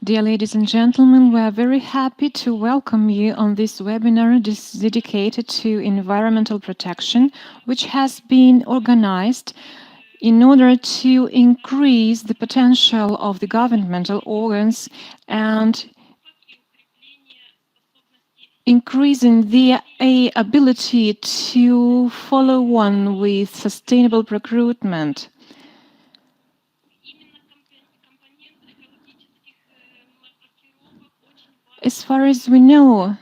Dear ladies and gentlemen, we are very happy to welcome you on this webinar dedicated to environmental protection, which has been organized in order to increase the potential of the governmental organs and increasing their ability to follow on with sustainable procurement. As far as we know,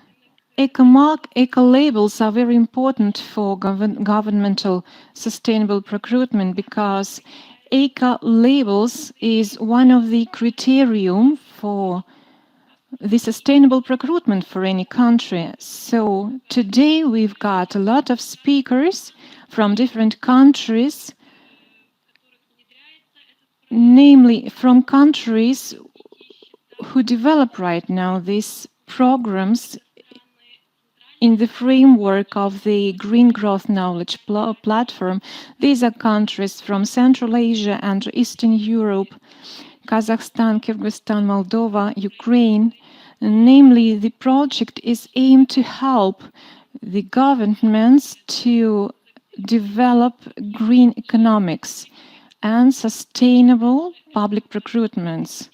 eco labels are very important for governmental sustainable procurement because eco labels is one of the criterion for the sustainable procurement for any country. So today we've got a lot of speakers from different countries, namely from countries who develop right now these programs in the framework of the Green Growth Knowledge Platform. These are countries from Central Asia and Eastern Europe, Kazakhstan, Kyrgyzstan, Moldova, Ukraine. Namely, the project is aimed to help the governments to develop green economics and sustainable public procurements.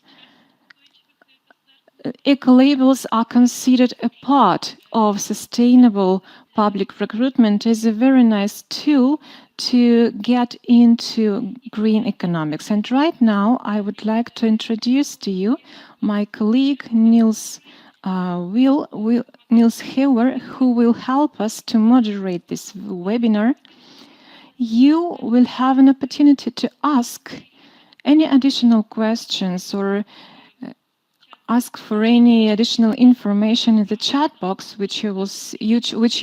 Eco-labels are considered a part of sustainable public procurement as a very nice tool to get into green economics. And right now, I would like to introduce to you my colleague Niels Heuer, who will help us to moderate this webinar. You will have an opportunity to ask any additional questions or ask for any additional information in the chat box, which you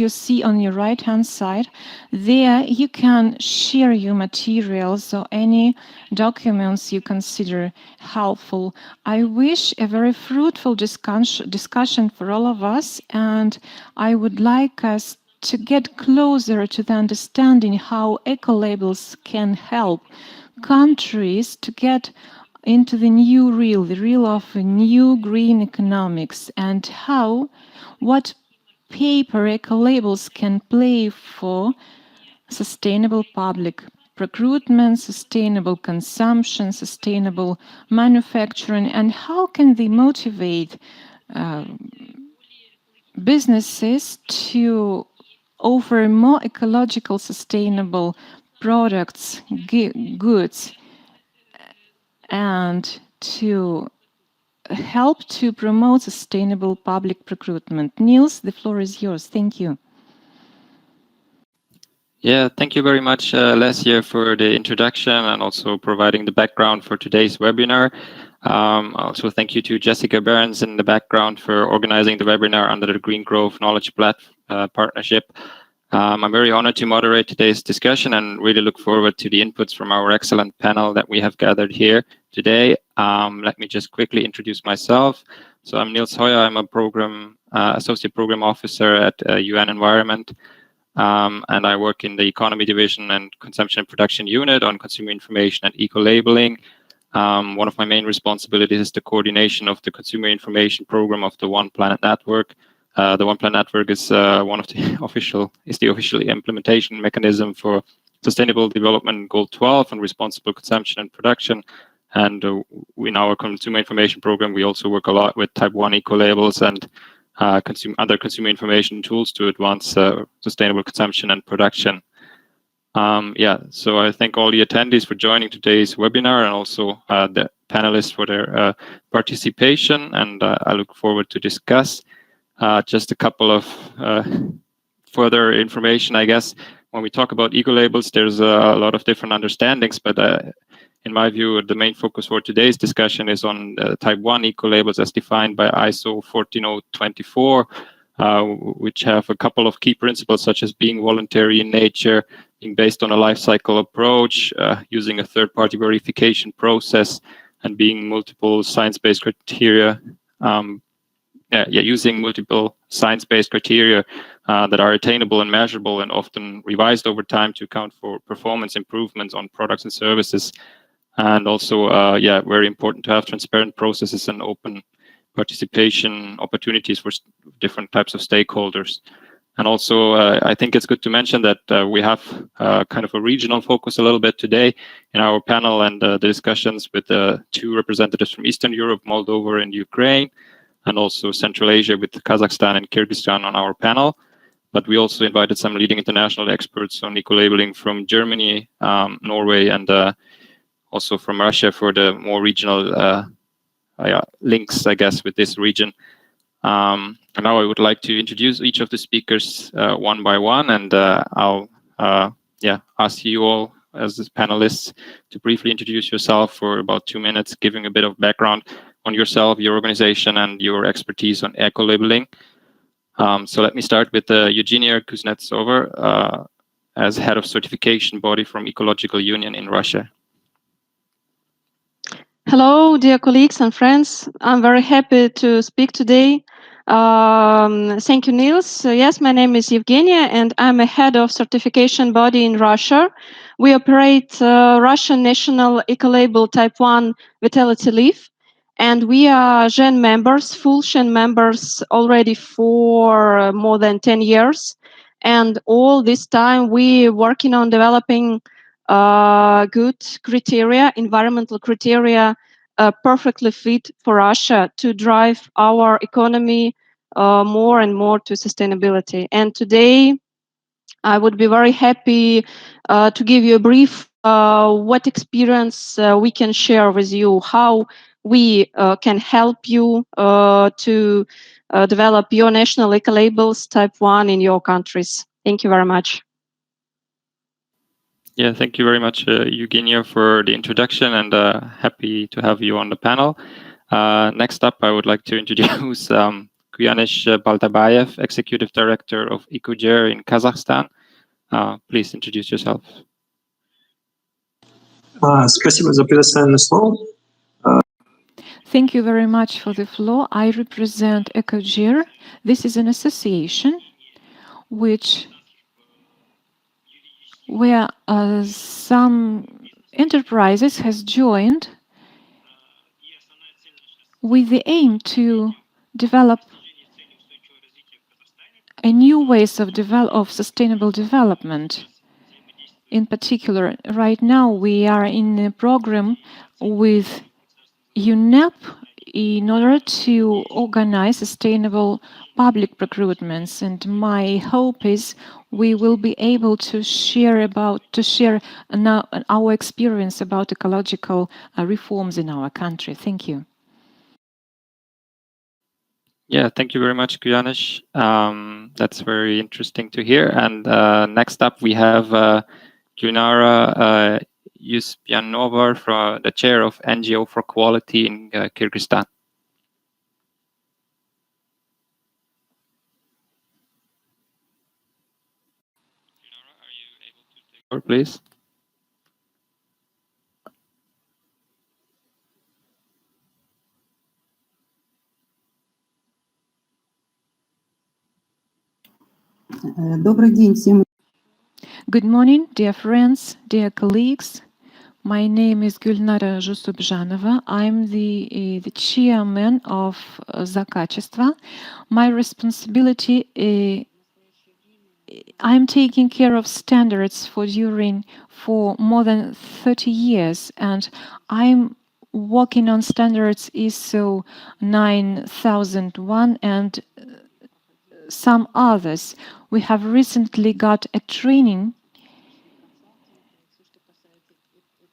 see on your right-hand side. There you can share your materials or any documents you consider helpful. I wish a very fruitful discussion for all of us, and I would like us to get closer to the understanding how eco-labels can help countries to get into the real of a new green economics, and what paper eco-labels can play for sustainable public procurement, sustainable consumption, sustainable manufacturing, and how can they motivate businesses to offer more ecological, sustainable products, goods, and to help to promote sustainable public procurement. Niels, the floor is yours. Thank you. Yeah, thank you very much, Lesia, for the introduction and also providing the background for today's webinar. Also, thank you to Jessica Behrens in the background for organizing the webinar under the Green Growth Knowledge Partnership. I'm very honored to moderate today's discussion and really look forward to the inputs from our excellent panel that we have gathered here today. Let me just quickly introduce myself. So I'm Niels Heuer. I'm a Associate Program Officer at UN Environment. And I work in the Economy Division and Consumption and Production Unit on Consumer Information and Eco-Labeling. One of my main responsibilities is the coordination of the Consumer Information Program of the One Planet Network. The One Planet Network is the official implementation mechanism for Sustainable Development Goal 12 on responsible consumption and production. And in our Consumer Information Program, we also work a lot with Type 1 eco-labels and other consumer information tools to advance sustainable consumption and production. So I thank all the attendees for joining today's webinar and also the panelists for their participation. And I look forward to discuss just a couple of further information, I guess. When we talk about eco-labels, there's a lot of different understandings, but in my view, the main focus for today's discussion is on Type 1 eco-labels as defined by ISO 14024, which have a couple of key principles, such as being voluntary in nature, being based on a life cycle approach, using a third-party verification process, and being multiple science-based criteria. Using multiple science-based criteria that are attainable and measurable and often revised over time to account for performance improvements on products and services. And also, very important to have transparent processes and open participation opportunities for different types of stakeholders. And also, I think it's good to mention that we have kind of a regional focus a little bit today in our panel, and the discussions with two representatives from Eastern Europe, Moldova and Ukraine, and also Central Asia with Kazakhstan and Kyrgyzstan on our panel. But we also invited some leading international experts on eco-labeling from Germany, Norway, and also from Russia for the more regional links, I guess, with this region. And now I would like to introduce each of the speakers one by one, and I'll ask you all as the panelists to briefly introduce yourself for about 2 minutes, giving a bit of background on yourself, your organization, and your expertise on eco-labeling. So let me start with Eugenia Kuznetsova as head of certification body from Ecological Union in Russia. Hello, dear colleagues and friends. I'm very happy to speak today. Thank you, Niels. Yes, my name is Evgenia, and I'm a head of certification body in Russia. We operate Russian National Ecolabel Type 1 Vitality Leaf, and we are GEN members, full GEN members already for more than 10 years. And all this time, we're working on developing good criteria, environmental criteria, perfectly fit for Russia to drive our economy more and more to sustainability. And today, I would be very happy to give you a brief what experience we can share with you, how we can help you to develop your national eco-labels type 1 in your countries. Thank you very much. Yeah, thank you very much, Eugenia, for the introduction, and happy to have you on the panel. Next up, I would like to introduce Kuyanish Baltabayev, Executive Director of EcoGer in Kazakhstan. Please introduce yourself. Спасибо за предоставленное слово. Thank you very much for the floor. I represent EcoGer. This is an association where some enterprises has joined with the aim to develop a new ways of sustainable development. In particular, right now we are in a program with UNEP in order to organize sustainable public procurements, and my hope is we will be able to share our experience about ecological reforms in our country. Thank you. Yeah, thank you very much, Kuyanish. That's very interesting to hear. And next up, we have Gulnara Yuspyanova, the chair of NGO for Quality in Kyrgyzstan. Gulnara, are you able to take over, please? Good morning, dear friends, dear colleagues. My name is Gulnara Jusubjanova. I'm the chairman of За качество. My responsibility, I'm taking care of standards for more than 30 years, and I'm working on standards ISO 9001 and some others. We have recently got a training.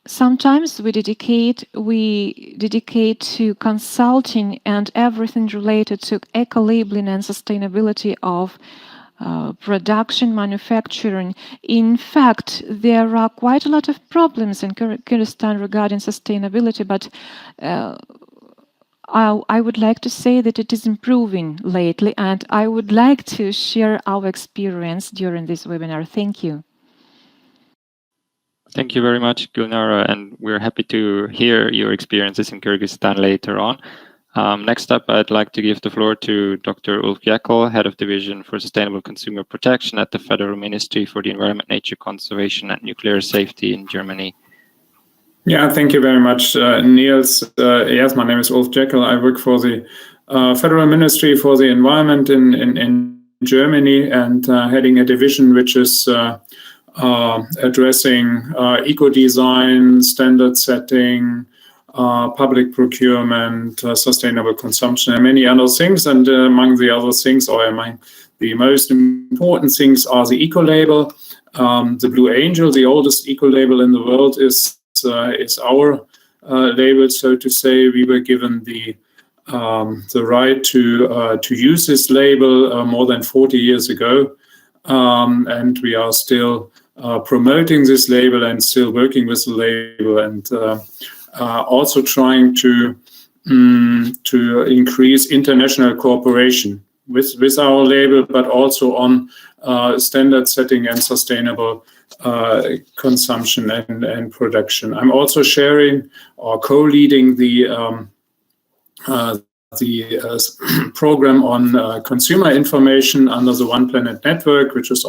Sometimes we dedicate to consulting and everything related to eco-labeling and sustainability of production, manufacturing. In fact, there are quite a lot of problems in Kyrgyzstan regarding sustainability, but I would like to say that it is improving lately, and I would like to share our experience during this webinar. Thank you. Thank you very much, Gulnara, and we're happy to hear your experiences in Kyrgyzstan later on. Next up, I'd like to give the floor to Dr. Ulf Jäkel, Head of Division for Sustainable Consumer Protection at the Federal Ministry for the Environment, Nature Conservation and Nuclear Safety in Germany. Yeah, thank you very much, Niels. Yes, my name is Ulf Jäkel. I work for the Federal Ministry for the Environment in Germany, and heading a division which is addressing eco-design, standard setting, public procurement, sustainable consumption, and many other things. And among the other things, or among the most important things, are the eco-label. The Blue Angel, the oldest eco-label in the world, is our label, so to say. We were given the right to use this label more than 40 years ago, and we are still promoting this label and still working with the label, and also trying to increase international cooperation with our label, but also on standard setting and sustainable consumption and production. I'm also sharing or co-leading the program on consumer information under the One Planet Network, which is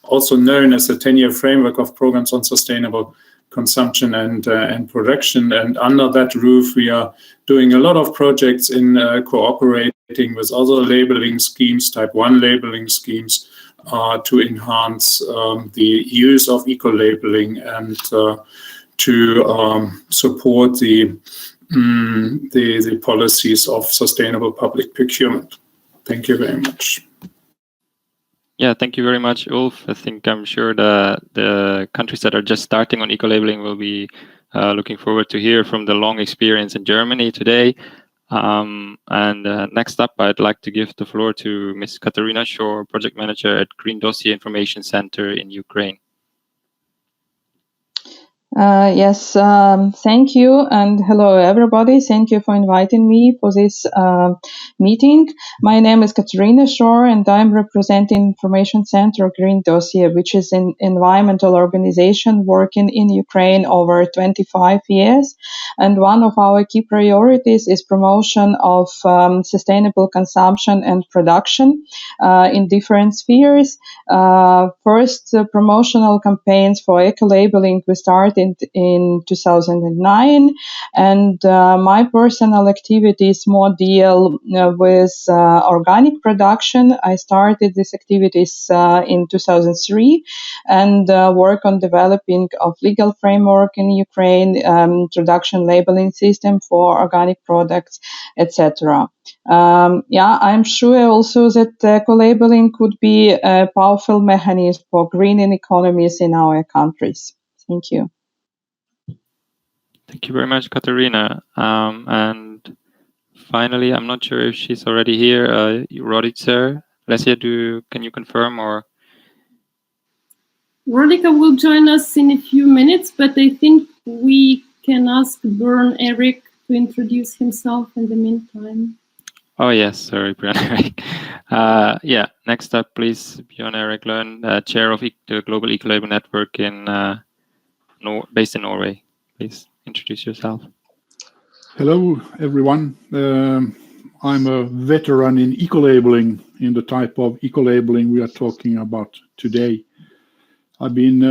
also known as the 10-year framework of programs on sustainable consumption and production. And under that roof, we are doing a lot of projects in cooperating with other labeling schemes, type 1 labeling schemes, to enhance the use of eco-labeling and to support the policies of sustainable public procurement. Thank you very much. Yeah, thank you very much, Ulf. I'm sure the countries that are just starting on eco-labeling will be looking forward to hear from the long experience in Germany today. Next up, I'd like to give the floor to Ms. Katarina Shore, Project Manager at Green Dossier Information Center in Ukraine. Yes, thank you, and hello everybody. Thank you for inviting me for this meeting. My name is Katarina Shore, and I'm representing Information Center Green Dossier, which is an environmental organization working in Ukraine over 25 years. And one of our key priorities is promotion of sustainable consumption and production in different spheres. First, promotional campaigns for eco-labeling we started in 2009, and my personal activities more deal with organic production. I started these activities in 2003 and work on developing of legal framework in Ukraine, introduction labeling system for organic products, etc. I'm sure also that eco-labeling could be a powerful mechanism for greening economies in our countries. Thank you. Thank you very much, Katarina. And finally, I'm not sure if she's already here. Rodica, Lesia, can you confirm or? Rodica will join us in a few minutes, but I think we can ask Björn Erik to introduce himself in the meantime. Oh yes, sorry, Björn Erik. Next up, please, Björn Erik Løn, Chair of the Global Eco-Label Network based in Norway. Please introduce yourself. Hello, everyone. I'm a veteran in eco-labeling, in the type of eco-labeling we are talking about today. I've been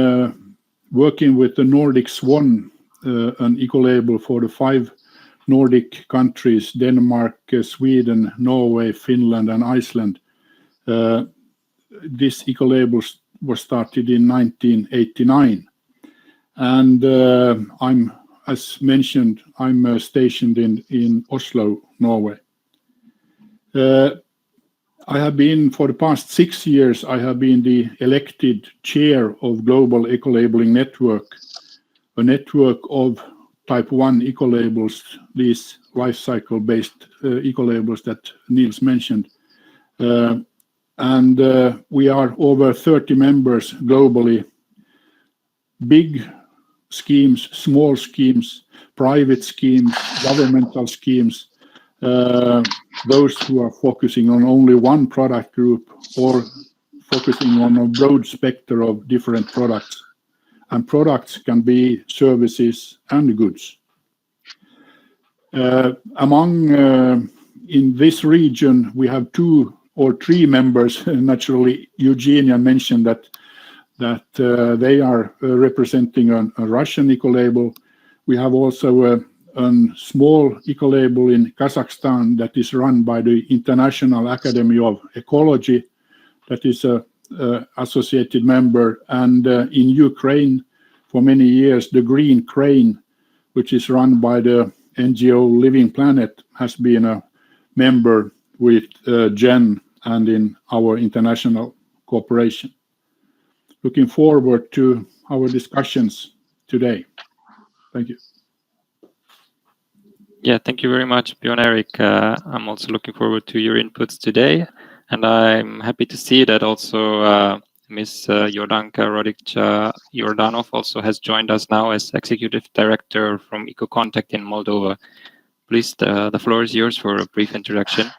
working with the Nordic Swan, an eco-label for the 5 Nordic countries, Denmark, Sweden, Norway, Finland, and Iceland. This eco-label was started in 1989. And as mentioned, I'm stationed in Oslo, Norway. I have been, for the past 6 years, I have been the elected chair of Global Eco-Labeling Network, a network of type 1 eco-labels, these life cycle-based eco-labels that Niels mentioned. And we are over 30 members globally, big schemes, small schemes, private schemes, governmental schemes, those who are focusing on only one product group or focusing on a broad spectrum of different products. And products can be services and goods. In this region, we have 2 or 3 members. Naturally, Eugenia mentioned that they are representing a Russian eco-label. We have also a small eco-label in Kazakhstan that is run by the International Academy of Ecology, that is a associated member, and in Ukraine for many years the Green Crane, which is run by the NGO Living Planet, has been a member with GEN and in our international cooperation. Looking forward to our discussions today. Thank you. Yeah, thank you very much, Bjorn Erik. I'm also looking forward to your inputs today, and I'm happy to see that also Ms. Jordanka Rodic-Jordanov also has joined us now as Executive Director from EcoContact in Moldova. Please, the floor is yours for a brief introduction.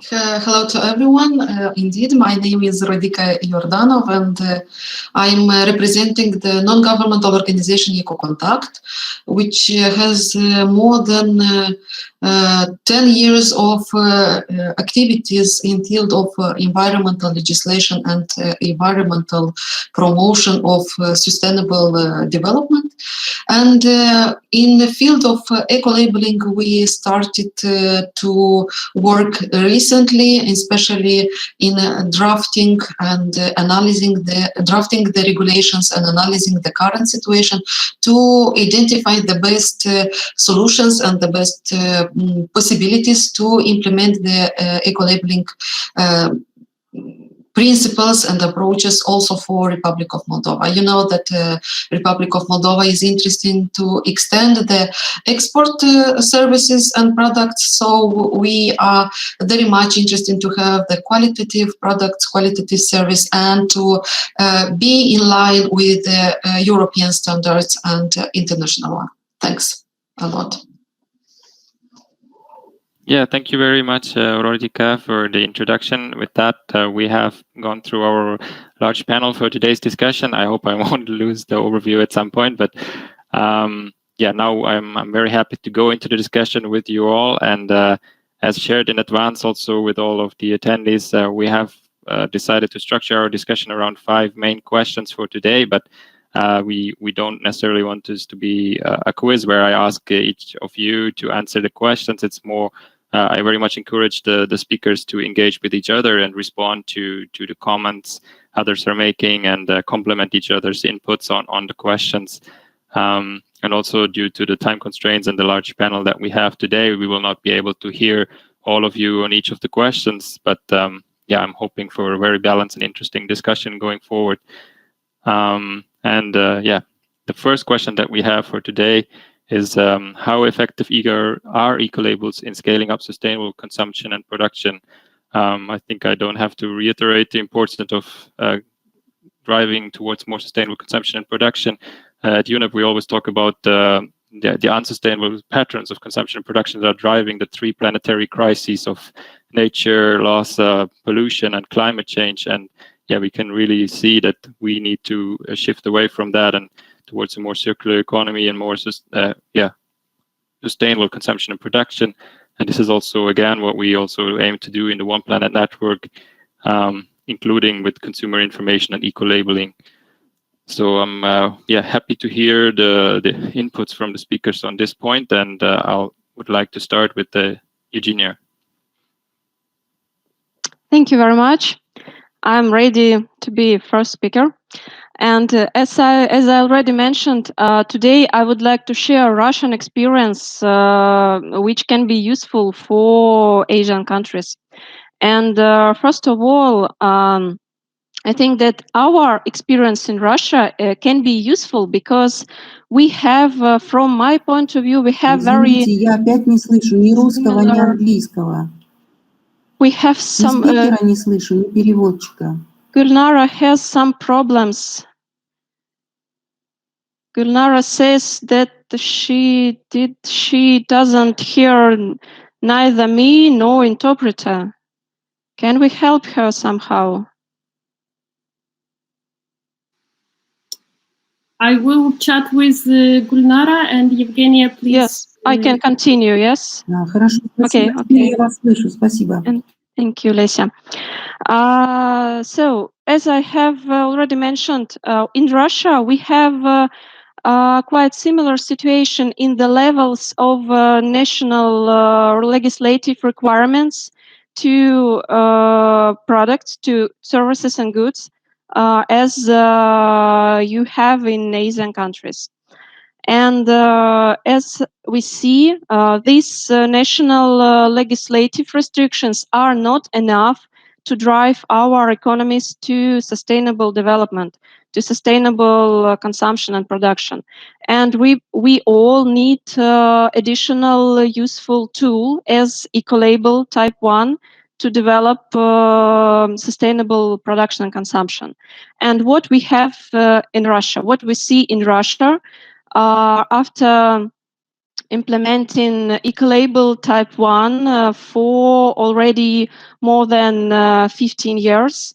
Hello to everyone. Indeed, my name is Rodika Jordanov, and I'm representing the non-governmental organization EcoContact, which has more than 10 years of activities in field of environmental legislation and environmental promotion of sustainable development. And in the field of eco-labeling, we started to work recently, especially in drafting and analyzing the regulations and analyzing the current situation to identify the best solutions and the best possibilities to implement the eco-labeling principles and approaches also for Republic of Moldova. You know that Republic of Moldova is interested to extend the export services and products, so we are very much interested to have the qualitative products, qualitative service, and to be in line with the European standards and international one. Thanks a lot. Yeah, thank you very much, Rodika, for the introduction. With that, we have gone through our large panel for today's discussion. I hope I won't lose the overview at some point, but yeah, now I'm very happy to go into the discussion with you all. And as shared in advance also with all of the attendees, we have decided to structure our discussion around 5 main questions for today, but we don't necessarily want this to be a quiz where I ask each of you to answer the questions. It's more, I very much encourage the speakers to engage with each other and respond to the comments others are making and complement each other's inputs on the questions. And also due to the time constraints and the large panel that we have today, we will not be able to hear all of you on each of the questions. But yeah, I'm hoping for a very balanced and interesting discussion going forward. Yeah, the first question that we have for today is how effective are eco-labels in scaling up sustainable consumption and production? I think I don't have to reiterate the importance of driving towards more sustainable consumption and production. At UNEP, we always talk about the unsustainable patterns of consumption and production that are driving the 3 planetary crises of nature, loss, pollution, and climate change. And yeah, we can really see that we need to shift away from that and towards a more circular economy and more sustainable consumption and production. And this is also, again, what we also aim to do in the One Planet Network, including with consumer information and eco-labeling. So I'm happy to hear the inputs from the speakers on this point, and I would like to start with Eugenia. Thank you very much. I'm ready to be first speaker. And as I already mentioned, today I would like to share a Russian experience which can be useful for Asian countries. And first of all, I think that our experience in Russia can be useful because we have, from my point of view, we have very... Я опять не слышу ни русского, ни английского. We have some... Ни спикера не слышу, ни переводчика. Gulnara has some problems. Gulnara says that she doesn't hear neither me nor interpreter. Can we help her somehow? I will chat with Gulnara and Evgenia, please. Yes, I can continue, yes? Хорошо, спасибо. Okay. Я вас слышу, спасибо. Thank you, Lesia. So, as I have already mentioned, in Russia, we have quite similar situation in the levels of national legislative requirements to products, to services and goods, as you have in Asian countries. And as we see, these national legislative restrictions are not enough to drive our economies to sustainable development, to sustainable consumption and production. And we all need additional useful tool as eco-label type 1 to develop sustainable production and consumption. And what we have in Russia, what we see in Russia, after implementing eco-label type 1 for already more than 15 years,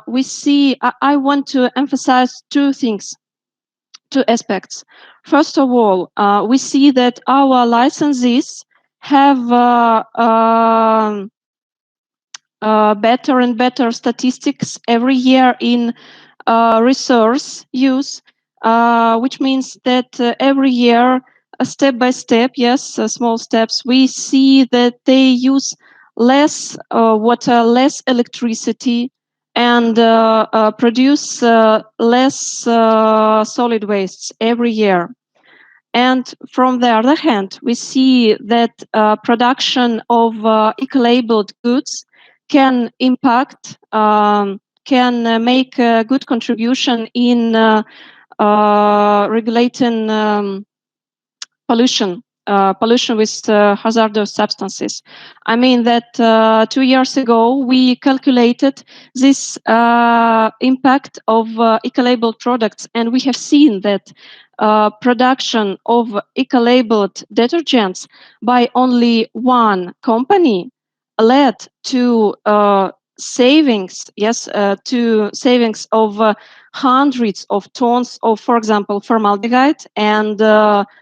we see, I want to emphasize two things, two aspects. First of all, we see that our licensees have better and better statistics every year in resource use, which means that every year, step by step, yes, small steps, we see that they use less water, less electricity, and produce less solid wastes every year. And from the other hand, we see that production of eco-labeled goods can impact, can make a good contribution in regulating pollution with hazardous substances. I mean that 2 years ago, we calculated this impact of eco-labeled products, and we have seen that production of eco-labeled detergents by only one company led to savings, yes, to savings of hundreds of tons of, for example, formaldehyde and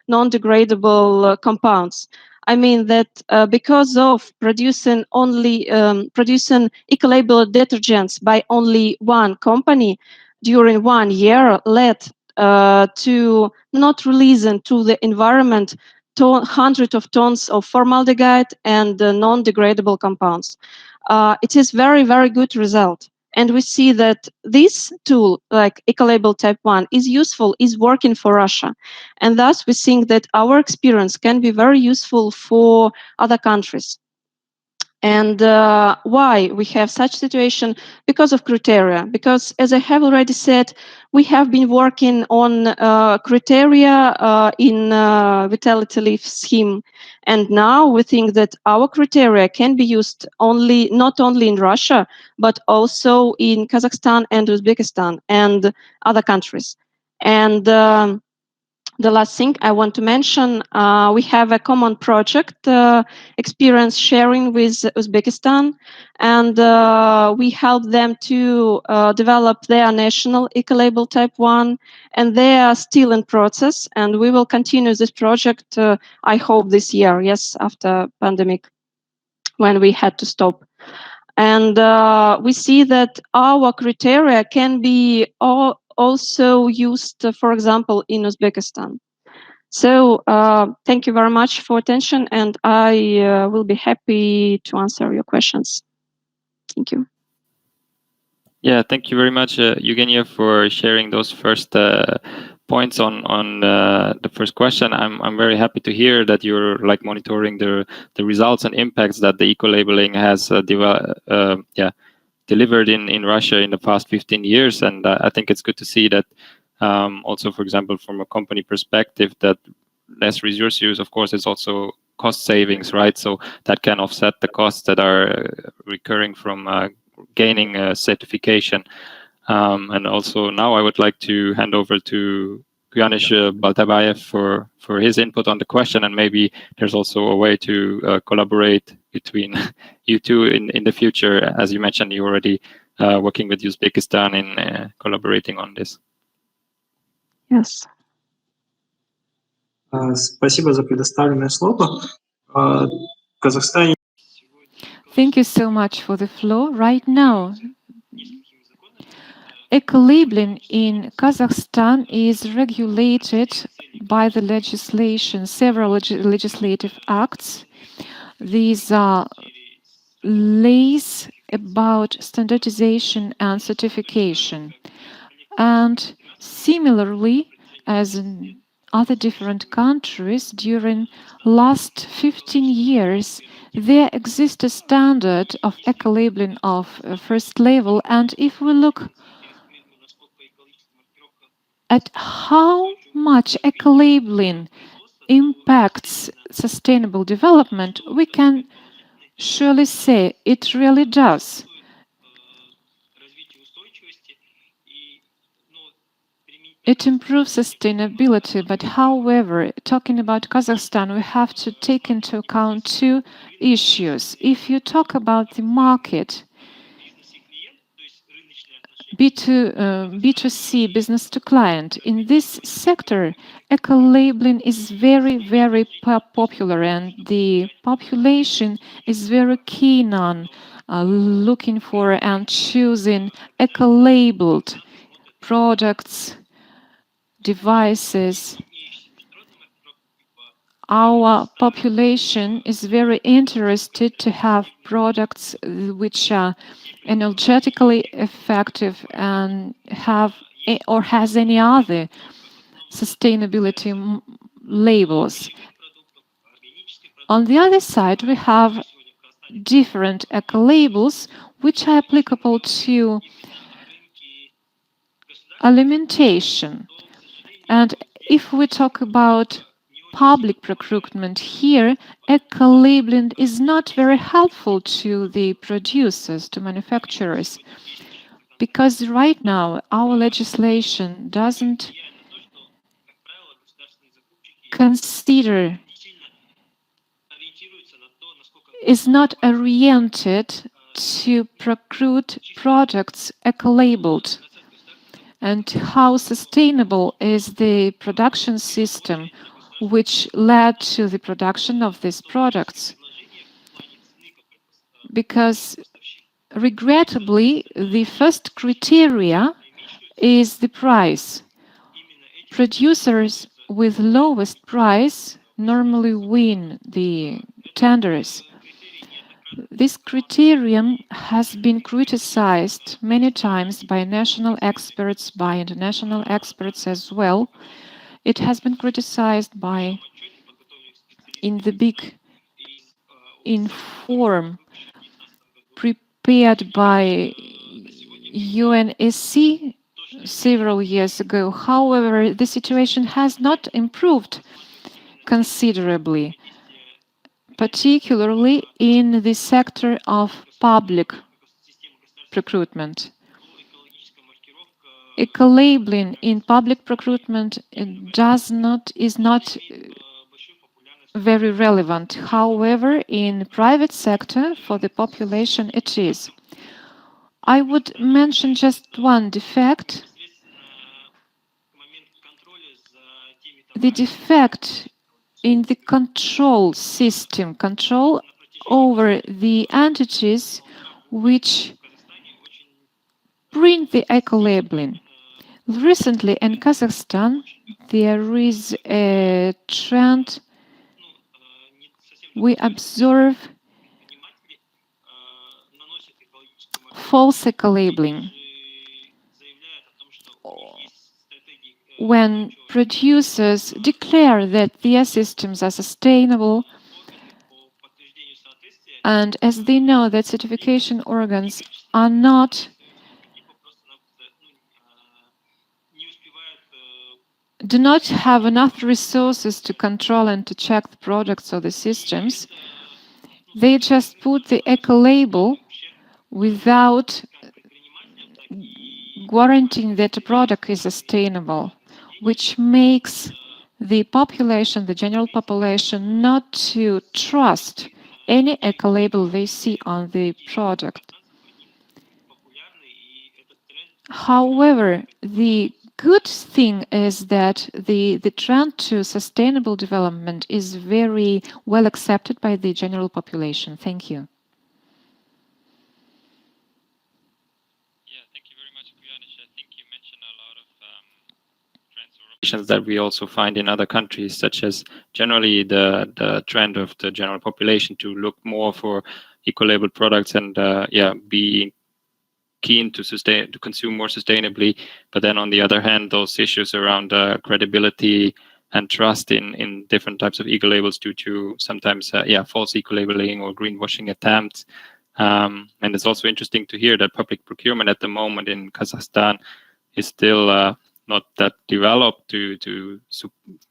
non-degradable compounds. I mean that because of producing only producing eco-labeled detergents by only one company during 1 year led to not releasing to the environment hundreds of tons of formaldehyde and non-degradable compounds. It is very, very good result. And we see that this tool, like eco-label type 1, is useful, is working for Russia. And thus we think that our experience can be very useful for other countries. And why we have such situation? Because of criteria. Because, as I have already said, we have been working on criteria in vitality leaf scheme, and now we think that our criteria can be used not only in Russia, but also in Kazakhstan and Uzbekistan and other countries. And the last thing I want to mention, we have a common project, experience sharing with Uzbekistan, and we help them to develop their national eco-label type 1, and they are still in process, and we will continue this project, I hope this year, yes, after pandemic, when we had to stop. And we see that our criteria can be also used, for example, in Uzbekistan. So thank you very much for attention, and I will be happy to answer your questions. Thank you. Yeah, thank you very much, Eugenia, for sharing those first points on the first question. I'm very happy to hear that you're like monitoring the results and impacts that the eco-labeling has delivered in Russia in the past 15 years. And I think it's good to see that also, for example, from a company perspective, that less resource use, of course, is also cost savings, right? So that can offset the costs that are recurring from gaining a certification. And also now I would like to hand over to Ganesh Baltabayev for his input on the question, and maybe there's also a way to collaborate between you two in the future. As you mentioned, you're already working with Uzbekistan in collaborating on this. Yes. Спасибо за предоставленное слово. В Казахстане. Thank you so much for the floor. Right now, Eco-labeling in Kazakhstan is regulated by the legislation, several legislative acts. These are laws about standardization and certification. And similarly, as in other different countries, during last 15 years, there exists a standard of eco-labeling of first level. And if we look at how much eco-labeling impacts sustainable development, we can surely say it really does. It improves sustainability, but however, talking about Kazakhstan, we have to take into account two issues. If you talk about the market, B2C, business to client, in this sector, eco-labeling is very, very popular, and the population is very keen on looking for and choosing eco-labeled products, devices. Our population is very interested to have products which are energetically effective and have or has any other sustainability labels. On the other side, we have different eco labels which are applicable to alimentation. And if we talk about public procurement here, eco-labeling is not very helpful to the producers, to manufacturers, because right now our legislation doesn't consider, is not oriented to procure products eco-labeled. And how sustainable is the production system which led to the production of these products? Because regrettably, the first criteria is the price. Producers with lowest price normally win the tenders. This criterion has been criticized many times by national experts, by international experts as well. It has been criticized by in the big inform prepared by UNSC several years ago. However, the situation has not improved considerably, particularly in the sector of public procurement. Eco-labeling in public procurement is not very relevant. However, in private sector, for the population, it is. I would mention just one defect. The defect in the control system, control over the entities which bring the eco-labeling. Recently in Kazakhstan, there is a trend. We observe false eco-labeling. When producers declare that their systems are sustainable, and as they know that certification organs are not do not have enough resources to control and to check the products or the systems, they just put the eco-label without guaranteeing that the product is sustainable, which makes the population, the general population, not to trust any eco-label they see on the product. However, the good thing is that the trend to sustainable development is very well accepted by the general population. Thank you. Yeah, thank you very much, Kuyanish. I think that we also find in other countries, such as generally the trend of the general population to look more for eco-labeled products and be keen to consume more sustainably. But then on the other hand, those issues around credibility and trust in different types of eco-labels due to sometimes false eco-labeling or greenwashing attempts. And it's also interesting to hear that public procurement at the moment in Kazakhstan is still not that developed to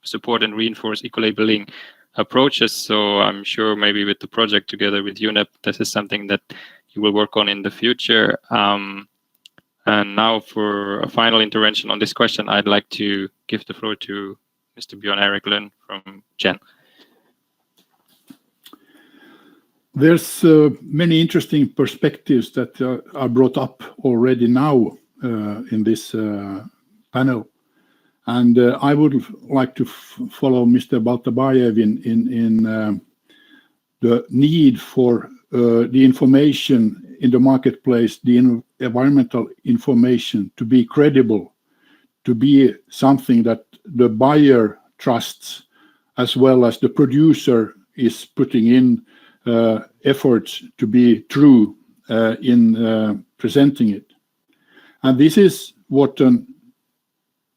support and reinforce eco-labeling approaches. So I'm sure maybe with the project together with UNEP, this is something that you will work on in the future. And now for a final intervention on this question, I'd like to give the floor to Mr. Björn Erik Lund from GEN. There's many interesting perspectives that are brought up already now in this panel. And I would like to follow Mr. Baltabayev in the need for the information in the marketplace, the environmental information, to be credible, to be something that the buyer trusts, as well as the producer is putting in efforts to be true in presenting it. And this is what an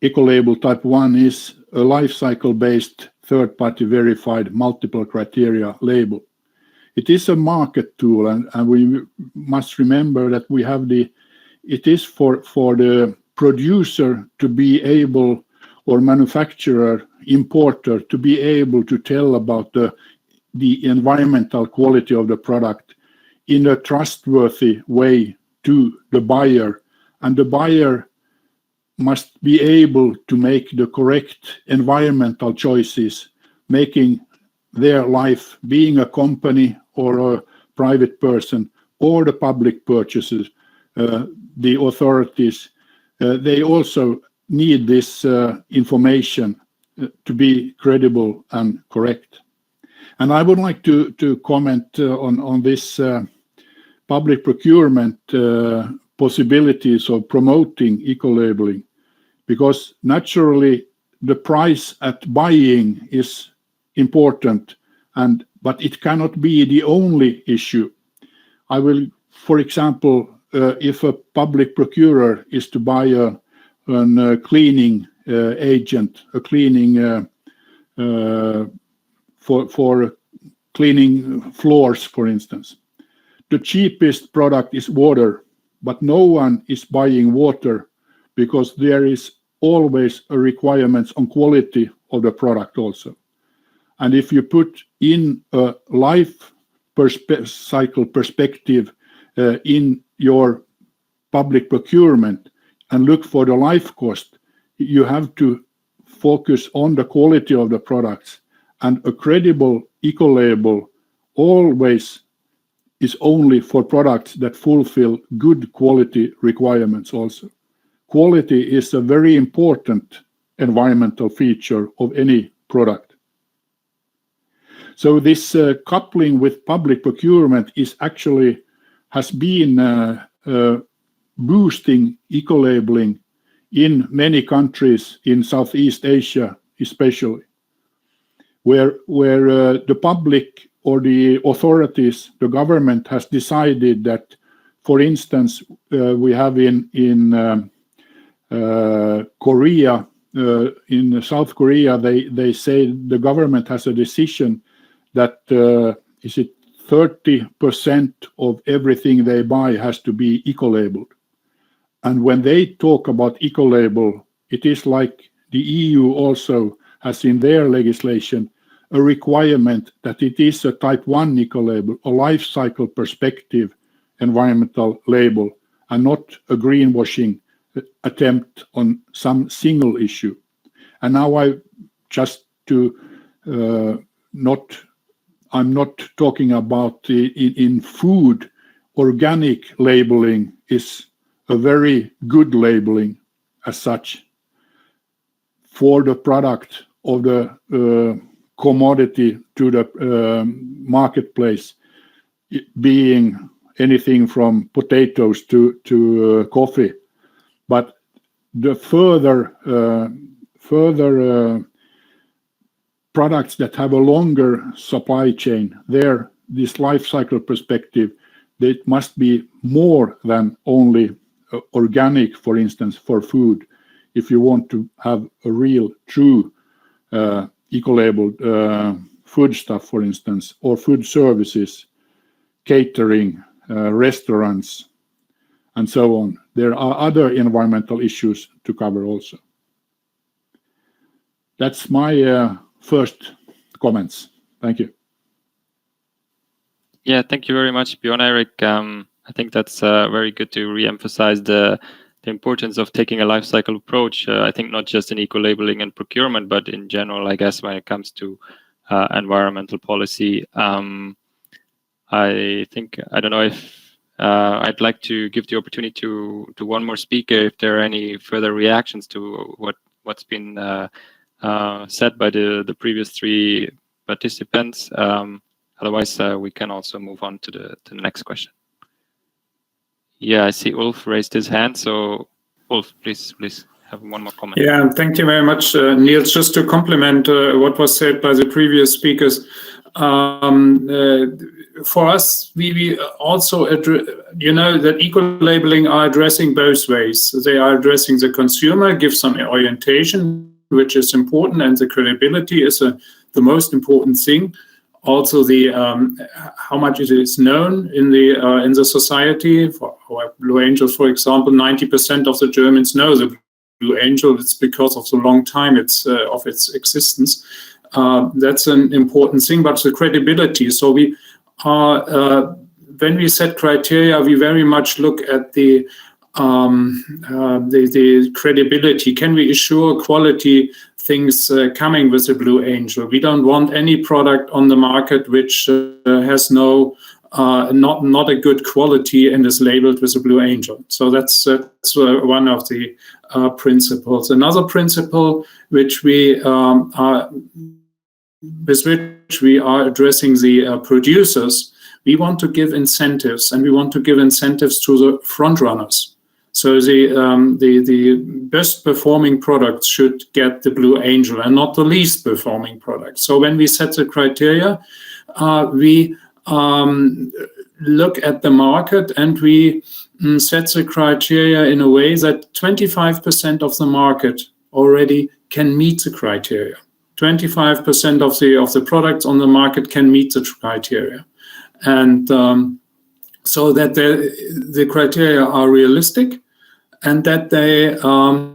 eco-label type 1 is, a life cycle based third-party verified multiple criteria label. It is a market tool, and we must remember that we have it is for the producer to be able, or manufacturer, importer, to be able to tell about the environmental quality of the product in a trustworthy way to the buyer. And the buyer must be able to make the correct environmental choices, making their life, being a company or a private person or the public purchasers, the authorities, they also need this information to be credible and correct. And I would like to comment on this public procurement possibilities of promoting eco-labeling, because naturally the price at buying is important, but it cannot be the only issue. I will, for example, if a public procurer is to buy a cleaning agent, a cleaning for cleaning floors, for instance, the cheapest product is water, but no one is buying water because there is always a requirement on quality of the product also. And if you put in a life cycle perspective in your public procurement and look for the life cost, you have to focus on the quality of the products. And a credible eco-label always is only for products that fulfill good quality requirements also. Quality is a very important environmental feature of any product. So this coupling with public procurement has been boosting eco-labeling in many countries in Southeast Asia, especially, where the public or the authorities, the government has decided that, for instance, we have in Korea, in South Korea, they say the government has a decision that is it 30% of everything they buy has to be eco-labeled. And when they talk about eco-label, it is like the EU also has in their legislation a requirement that it is a type 1 eco-label, a life cycle perspective environmental label, and not a greenwashing attempt on some single issue. And now I'm not talking about in food. Organic labeling is a very good labeling as such for the product of the commodity to the marketplace, being anything from potatoes to coffee. But the further further products that have a longer supply chain, there, this life cycle perspective, it must be more than only organic, for instance, for food. If you want to have a real, true eco-labeled food stuff, for instance, or food services, catering, restaurants, and so on. There are other environmental issues to cover also. That's my first comments. Thank you. Yeah, thank you very much, Bjorn Erik. I think that's very good to re-emphasize the importance of taking a life cycle approach. I think not just in eco-labeling and procurement, but in general, I guess, when it comes to environmental policy. I think, I don't know if I'd like to give the opportunity to one more speaker if there are any further reactions to what's been said by the previous three participants. Otherwise, we can also move on to the next question. Yeah, I see Ulf raised his hand. So Ulf, please have one more comment. Yeah, thank you very much, Niels. Just to complement what was said by the previous speakers, for us, we also, that eco-labeling are addressing both ways. They are addressing the consumer, give some orientation, which is important, and the credibility is the most important thing. Also, the how much it is known in the society. For Blue Angels, for example, 90% of the Germans know the Blue Angel. It's because of the long time of its existence. That's an important thing, but the credibility. So we are when we set criteria, we very much look at the credibility. Can we assure quality things coming with the Blue Angel? We don't want any product on the market which has not a good quality and is labeled with a Blue Angel. So that's one of the principles. Another principle with which we are addressing the producers, we want to give incentives, and we want to give incentives to the front runners. So the best performing products should get the Blue Angel and not the least performing products. So when we set the criteria, we look at the market and we set the criteria in a way that 25% of the market already can meet the criteria. 25% of the products on the market can meet the criteria. And so that the criteria are realistic and that they honor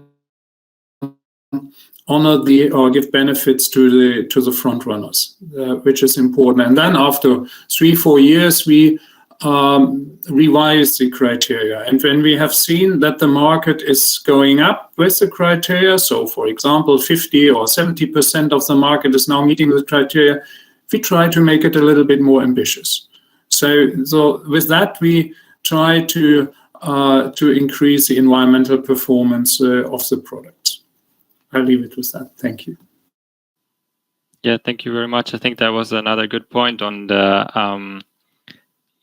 or give benefits to the front runners, which is important. And then after 3-4 years, we revise the criteria. And when we have seen that the market is going up with the criteria, so for example, 50 or 70% of the market is now meeting the criteria, we try to make it a little bit more ambitious. So with that, we try to increase the environmental performance of the products. I'll leave it with that. Thank you. Yeah, thank you very much. I think that was another good point on the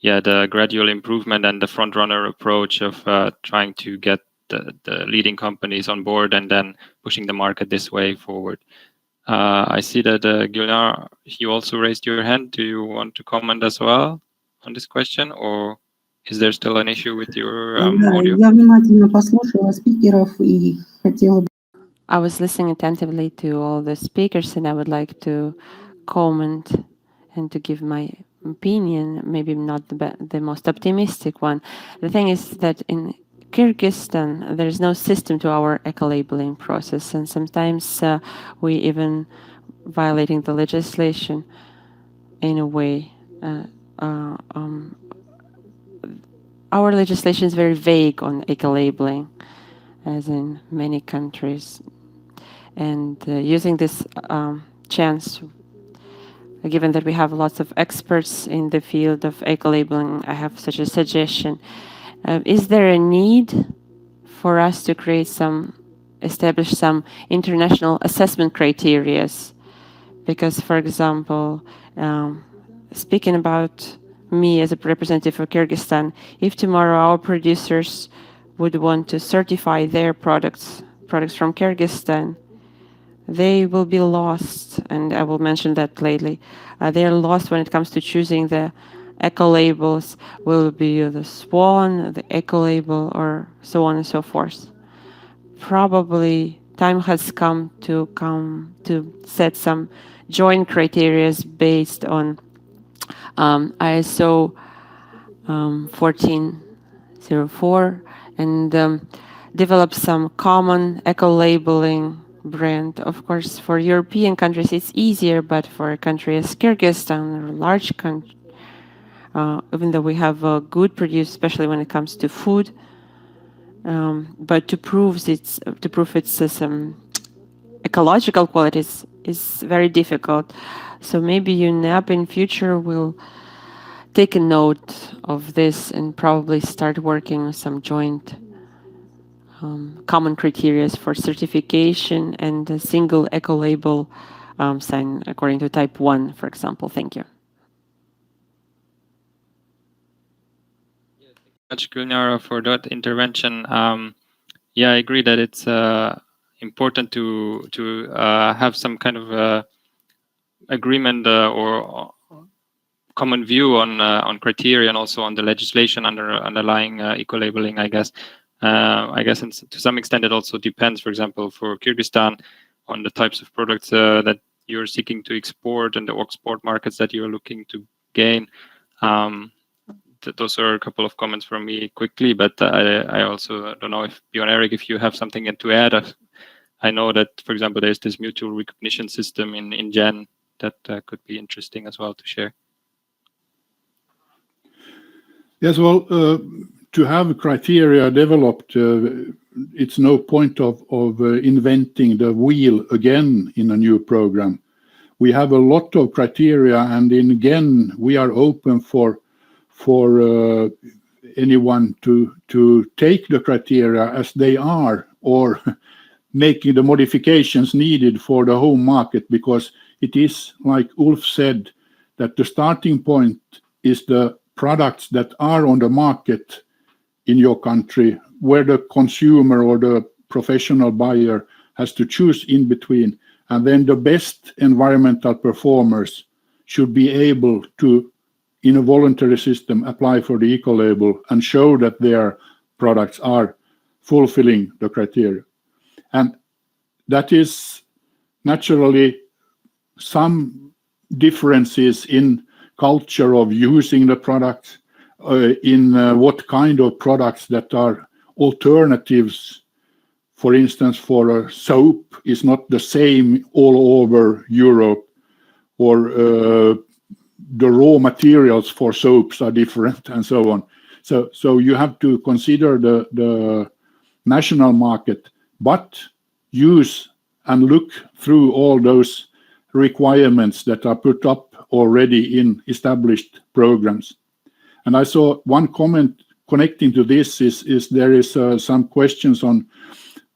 the gradual improvement and the front runner approach of trying to get the leading companies on board and then pushing the market this way forward. I see that Gunnar, you also raised your hand. Do you want to comment as well on this question, or is there still an issue with your audio? Я внимательно послушала спикеров и хотела бы. I was listening attentively to all the speakers, and I would like to comment and to give my opinion, maybe not the most optimistic one. The thing is that in Kyrgyzstan, there is no system to our eco-labeling process, and sometimes we even violating the legislation in a way. Our legislation is very vague on eco-labeling, as in many countries. And using this chance, given that we have lots of experts in the field of eco-labeling, I have such a suggestion. Is there a need for us to establish some international assessment criteria? Because, for example, speaking about me as a representative for Kyrgyzstan, if tomorrow our producers would want to certify their products from Kyrgyzstan, they will be lost, and I will mention that lately. They are lost when it comes to choosing the eco labels. Will it be the Swan, the eco label, or so on and so forth? Probably time has come to set some joint criteria based on ISO 1404 and develop some common eco-labeling brand. Of course, for European countries, it's easier, but for a country as Kyrgyzstan, a large country, even though we have good produce, especially when it comes to food, but to prove its ecological qualities is very difficult. So maybe UNEP in future will take a note of this and probably start working on some joint common criteria for certification and a single eco-label sign according to type 1, for example. Thank you. Much, Gulnara, for that intervention. Yeah, I agree that it's important to have some kind of agreement or common view on criteria and also on the legislation underlying eco-labeling. I guess to some extent it also depends. For example, for Kyrgyzstan, on the types of products that you're seeking to export and the export markets that you're looking to gain. Those are a couple of comments from me quickly, but I also don't know if Bjorn Erik, if you have something to add. I know that, for example, there's this mutual recognition system in Gen that could be interesting as well to share. Yes, well, to have criteria developed, it's no point of inventing the wheel again in a new program. We have a lot of criteria, and again, we are open for anyone to take the criteria as they are, or making the modifications needed for the home market, because it is, like Ulf said, that the starting point is the products that are on the market in your country, where the consumer or the professional buyer has to choose in between. And then the best environmental performers should be able to, in a voluntary system, apply for the eco-label and show that their products are fulfilling the criteria. And that is naturally some differences in culture of using the products, in what kind of products that are alternatives. For instance, for a soap is not the same all over Europe, or the raw materials for soaps are different, and so on. So you have to consider the national market, but use and look through all those requirements that are put up already in established programs. And I saw one comment connecting to this is there is some questions on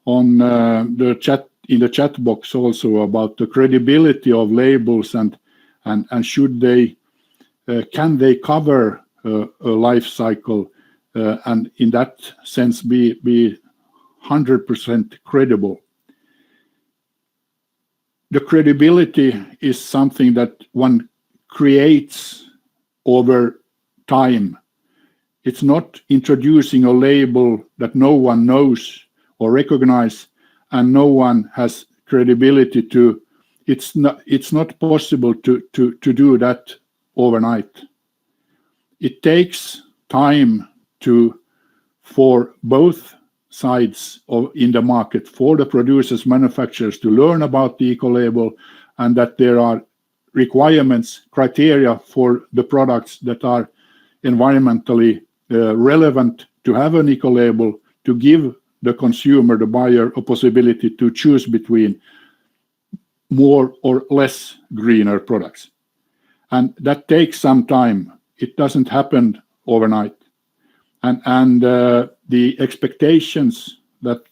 the chat, in the chat box also, about the credibility of labels and should they can they cover a life cycle and in that sense be 100% credible. The credibility is something that one creates over time. It's not introducing a label that no one knows or recognizes and no one has credibility to. It's not possible to do that overnight. It takes time for both sides in the market, for the producers, manufacturers to learn about the eco-label, and that there are requirements, criteria for the products that are environmentally relevant to have an eco-label, to give the consumer, the buyer, a possibility to choose between more or less greener products. And that takes some time. It doesn't happen overnight. And the expectations that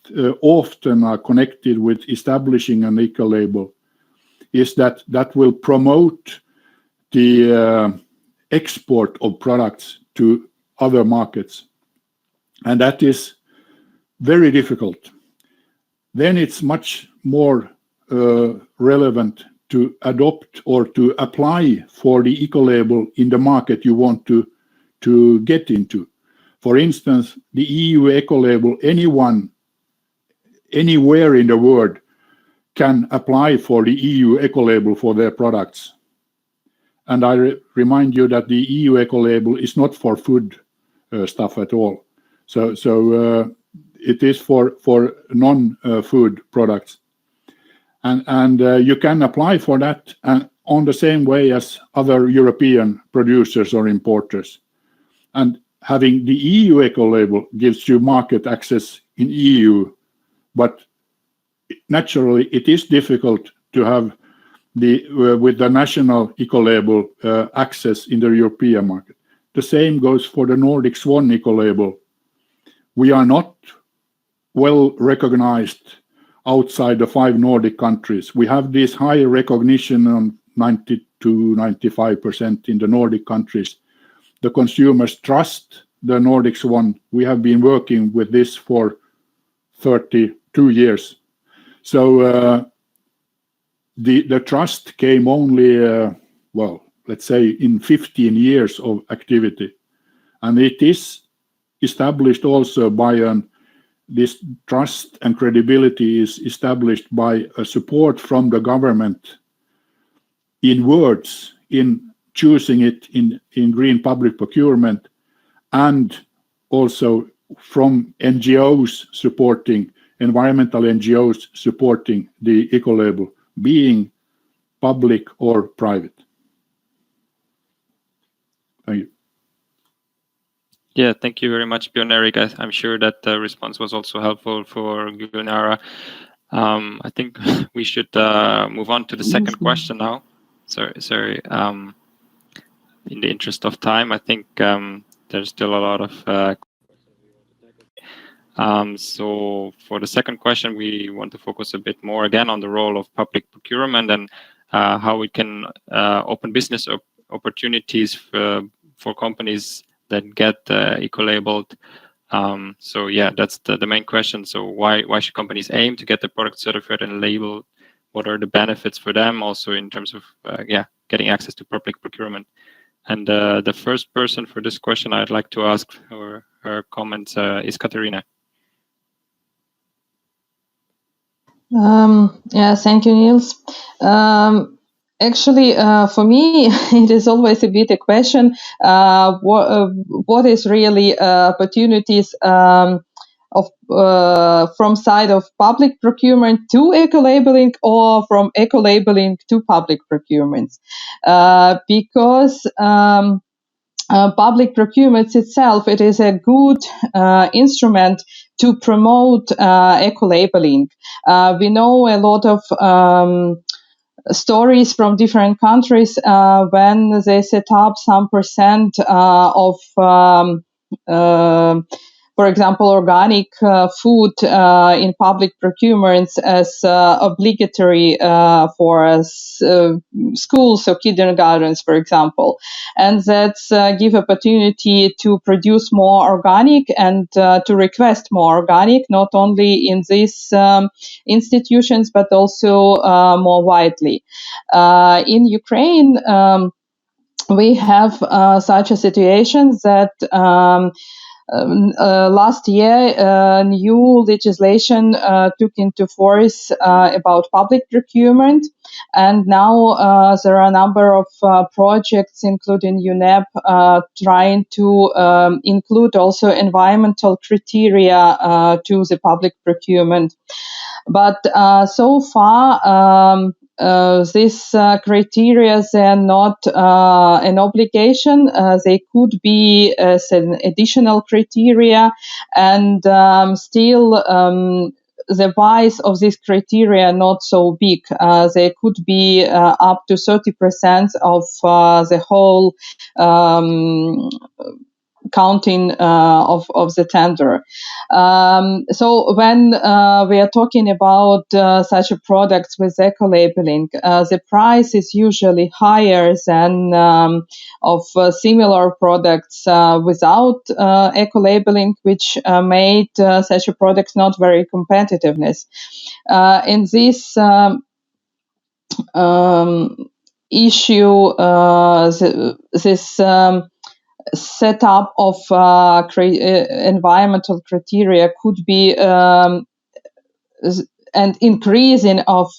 often are connected with establishing an eco-label is that will promote the export of products to other markets. And that is very difficult. Then it's much more relevant to adopt or to apply for the eco-label in the market you want to get into. For instance, the EU eco-label, anyone, anywhere in the world can apply for the EU eco-label for their products. And I remind you that the EU eco-label is not for food stuff at all. So it is for non-food products. And you can apply for that on the same way as other European producers or importers. And having the EU eco-label gives you market access in EU, but naturally it is difficult to have with the national eco-label access in the European market. The same goes for the Nordic Swan eco-label. We are not well recognized outside the 5 Nordic countries. We have this high recognition on 90 to 95% in the Nordic countries. The consumers trust the Nordic Swan. We have been working with this for 32 years. So the trust came only, well, let's say in 15 years of activity. And it is established also by this trust and credibility is established by a support from the government in words, in choosing it in green public procurement, and also from NGOs supporting, environmental NGOs supporting the eco-label, being public or private. Thank you. Yeah, thank you very much, Björn Erik. I'm sure that the response was also helpful for Gunara. I think we should move on to the second question now. Sorry. In the interest of time, I think there's still a lot of so for the second question, we want to focus a bit more again on the role of public procurement and how it can open business opportunities for companies that get eco-labeled. So yeah, that's the main question. So why should companies aim to get the product certified and labeled? What are the benefits for them also in terms of getting access to public procurement? And the first person for this question I'd like to ask her comments is Katarina. Yeah, thank you, Niels. Actually, for me, it is always a bit a question, what is really opportunities from side of public procurement to eco-labeling or from eco-labeling to public procurement? Because public procurement itself, it is a good instrument to promote eco-labeling. We know a lot of stories from different countries when they set up some percent of for example, organic food in public procurements as obligatory for schools or kindergartens, for example. And that's give opportunity to produce more organic and to request more organic, not only in these institutions, but also more widely. In Ukraine, we have such a situation that last year, new legislation took into force about public procurement, and now there are a number of projects, including UNEP, trying to include also environmental criteria to the public procurement. But so far, these criteria, they are not an obligation. They could be as an additional criteria, and still the size of these criteria not so big. They could be up to 30% of the whole counting of the tender. So when we are talking about such a product with eco-labeling, the price is usually higher than of similar products without eco-labeling, which made such a product not very competitiveness. In this issue this setup of environmental criteria could be and increasing of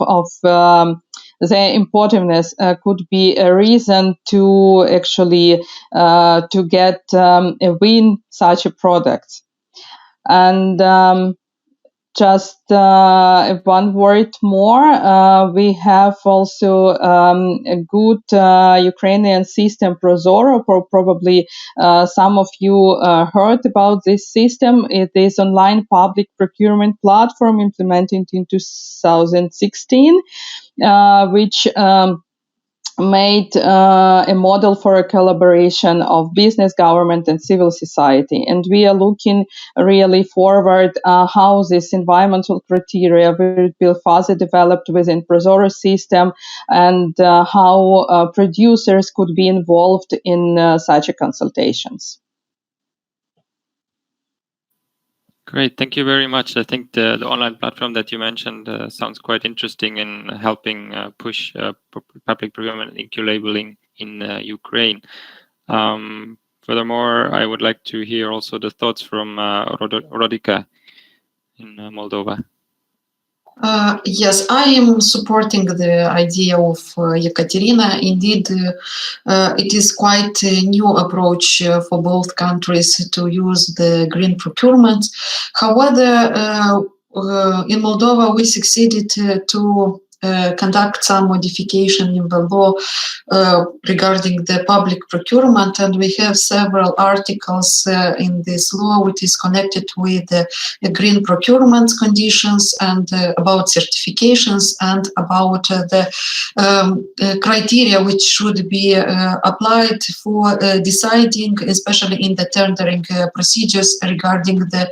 their importance could be a reason to actually to get win such a product. And just one word more, we have also a good Ukrainian system Prozoro. Probably some of you heard about this system. It is online public procurement platform implemented in 2016, which made a model for a collaboration of business, government, and civil society. And we are looking really forward how this environmental criteria will be further developed within Prozoro system, and how producers could be involved in such a consultations. Great, thank you very much. I think the online platform that you mentioned sounds quite interesting in helping push public procurement and eco-labeling in Ukraine. Furthermore, I would like to hear also the thoughts from Rodica in Moldova. Yes, I am supporting the idea of Katarina. Indeed, it is quite a new approach for both countries to use the green procurement. However, in Moldova, we succeeded to conduct some modification in the law regarding the public procurement, and we have several articles in this law which is connected with the green procurement conditions and about certifications and about the criteria which should be applied for deciding, especially in the tendering procedures regarding the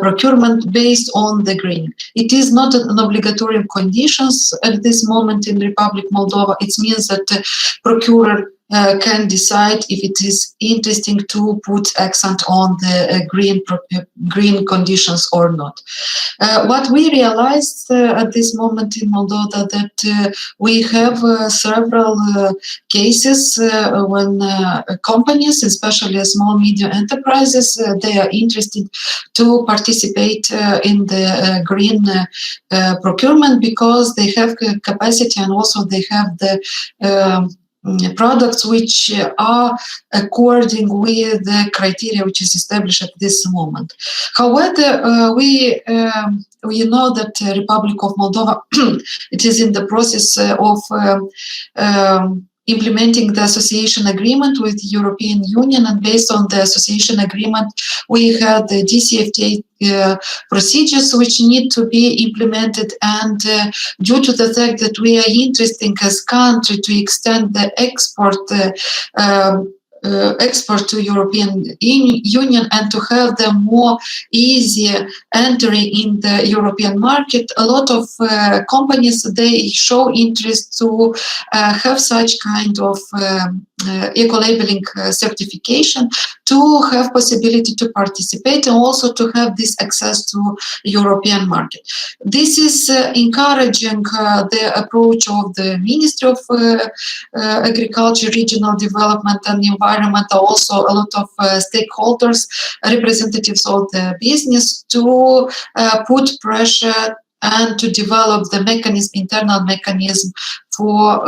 procurement based on the green. It is not an obligatory conditions at this moment in Republic Moldova. It means that the procurer can decide if it is interesting to put accent on the green conditions or not. What we realized at this moment in Moldova that we have several cases when companies, especially small medium enterprises, they are interested to participate in the green procurement because they have capacity and also they have the products which are according with the criteria which is established at this moment. However, we know that the Republic of Moldova it is in the process of implementing the association agreement with the European Union, and based on the association agreement we had the DCFTA procedures which need to be implemented, and due to the fact that we are interested as country to extend the export to European Union and to have them more easier entering in the European market, a lot of companies, they show interest to have such kind of eco-labeling certification to have possibility to participate and also to have this access to European market. This is encouraging the approach of the Ministry of Agriculture, Regional Development and Environment, also a lot of stakeholders, representatives of the business to put pressure and to develop the mechanism, internal mechanism for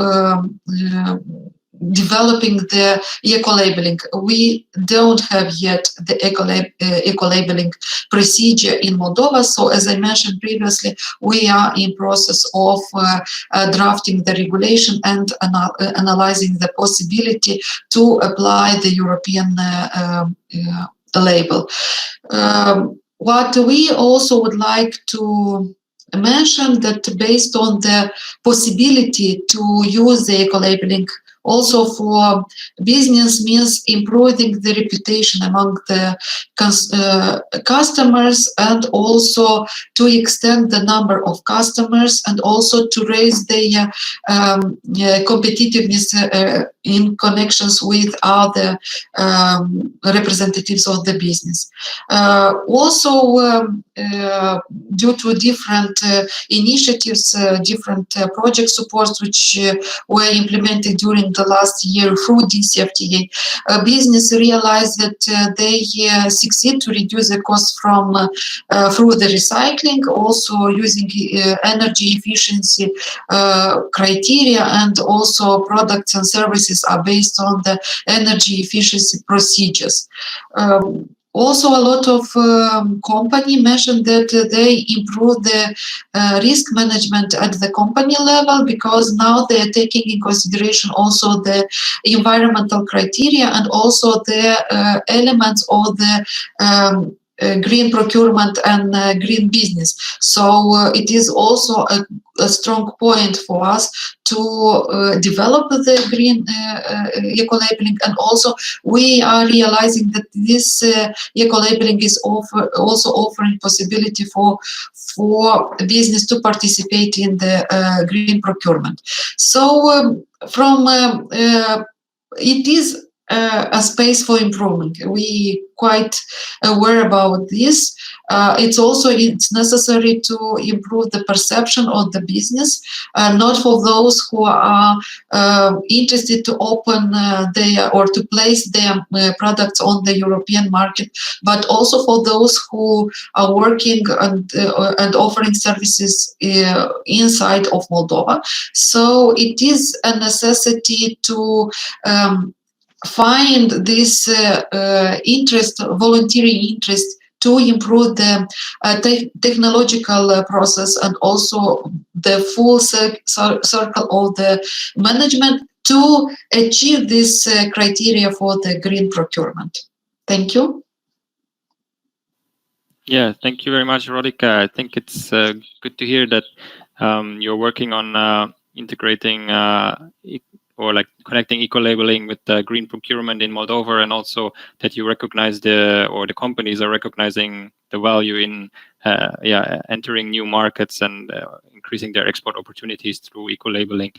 developing the eco-labeling. We don't have yet the eco-labeling procedure in Moldova, so as I mentioned previously, we are in process of drafting the regulation and analyzing the possibility to apply the European label. What we also would like to mention that based on the possibility to use the eco-labeling also for business means improving the reputation among the customers, and also to extend the number of customers, and also to raise their competitiveness in connections with other representatives of the business. Also, due to different initiatives, different project supports which were implemented during the last year through DCFTA, business realized that they succeed to reduce the cost from through the recycling, also using energy efficiency criteria, and also products and services are based on the energy efficiency procedures. Also, a lot of company mentioned that they improve the risk management at the company level, because now they are taking in consideration also the environmental criteria and also the elements of the green procurement and green business. So it is also a strong point for us to develop the green eco-labeling, and also we are realizing that this eco-labeling is also offering possibility for business to participate in the green procurement. So it is a space for improvement. We quite aware about this. It's necessary to improve the perception of the business, not for those who are interested to open or to place their products on the European market, but also for those who are working and offering services inside of Moldova. So it is a necessity to find this voluntary interest to improve the technological process and also the full circle of the management to achieve this criteria for the green procurement. Thank you. Yeah, thank you very much, Rodica. I think it's good to hear that you're working on integrating or like connecting eco-labeling with green procurement in Moldova, and also that you recognize the companies are recognizing the value in entering new markets and increasing their export opportunities through eco-labeling.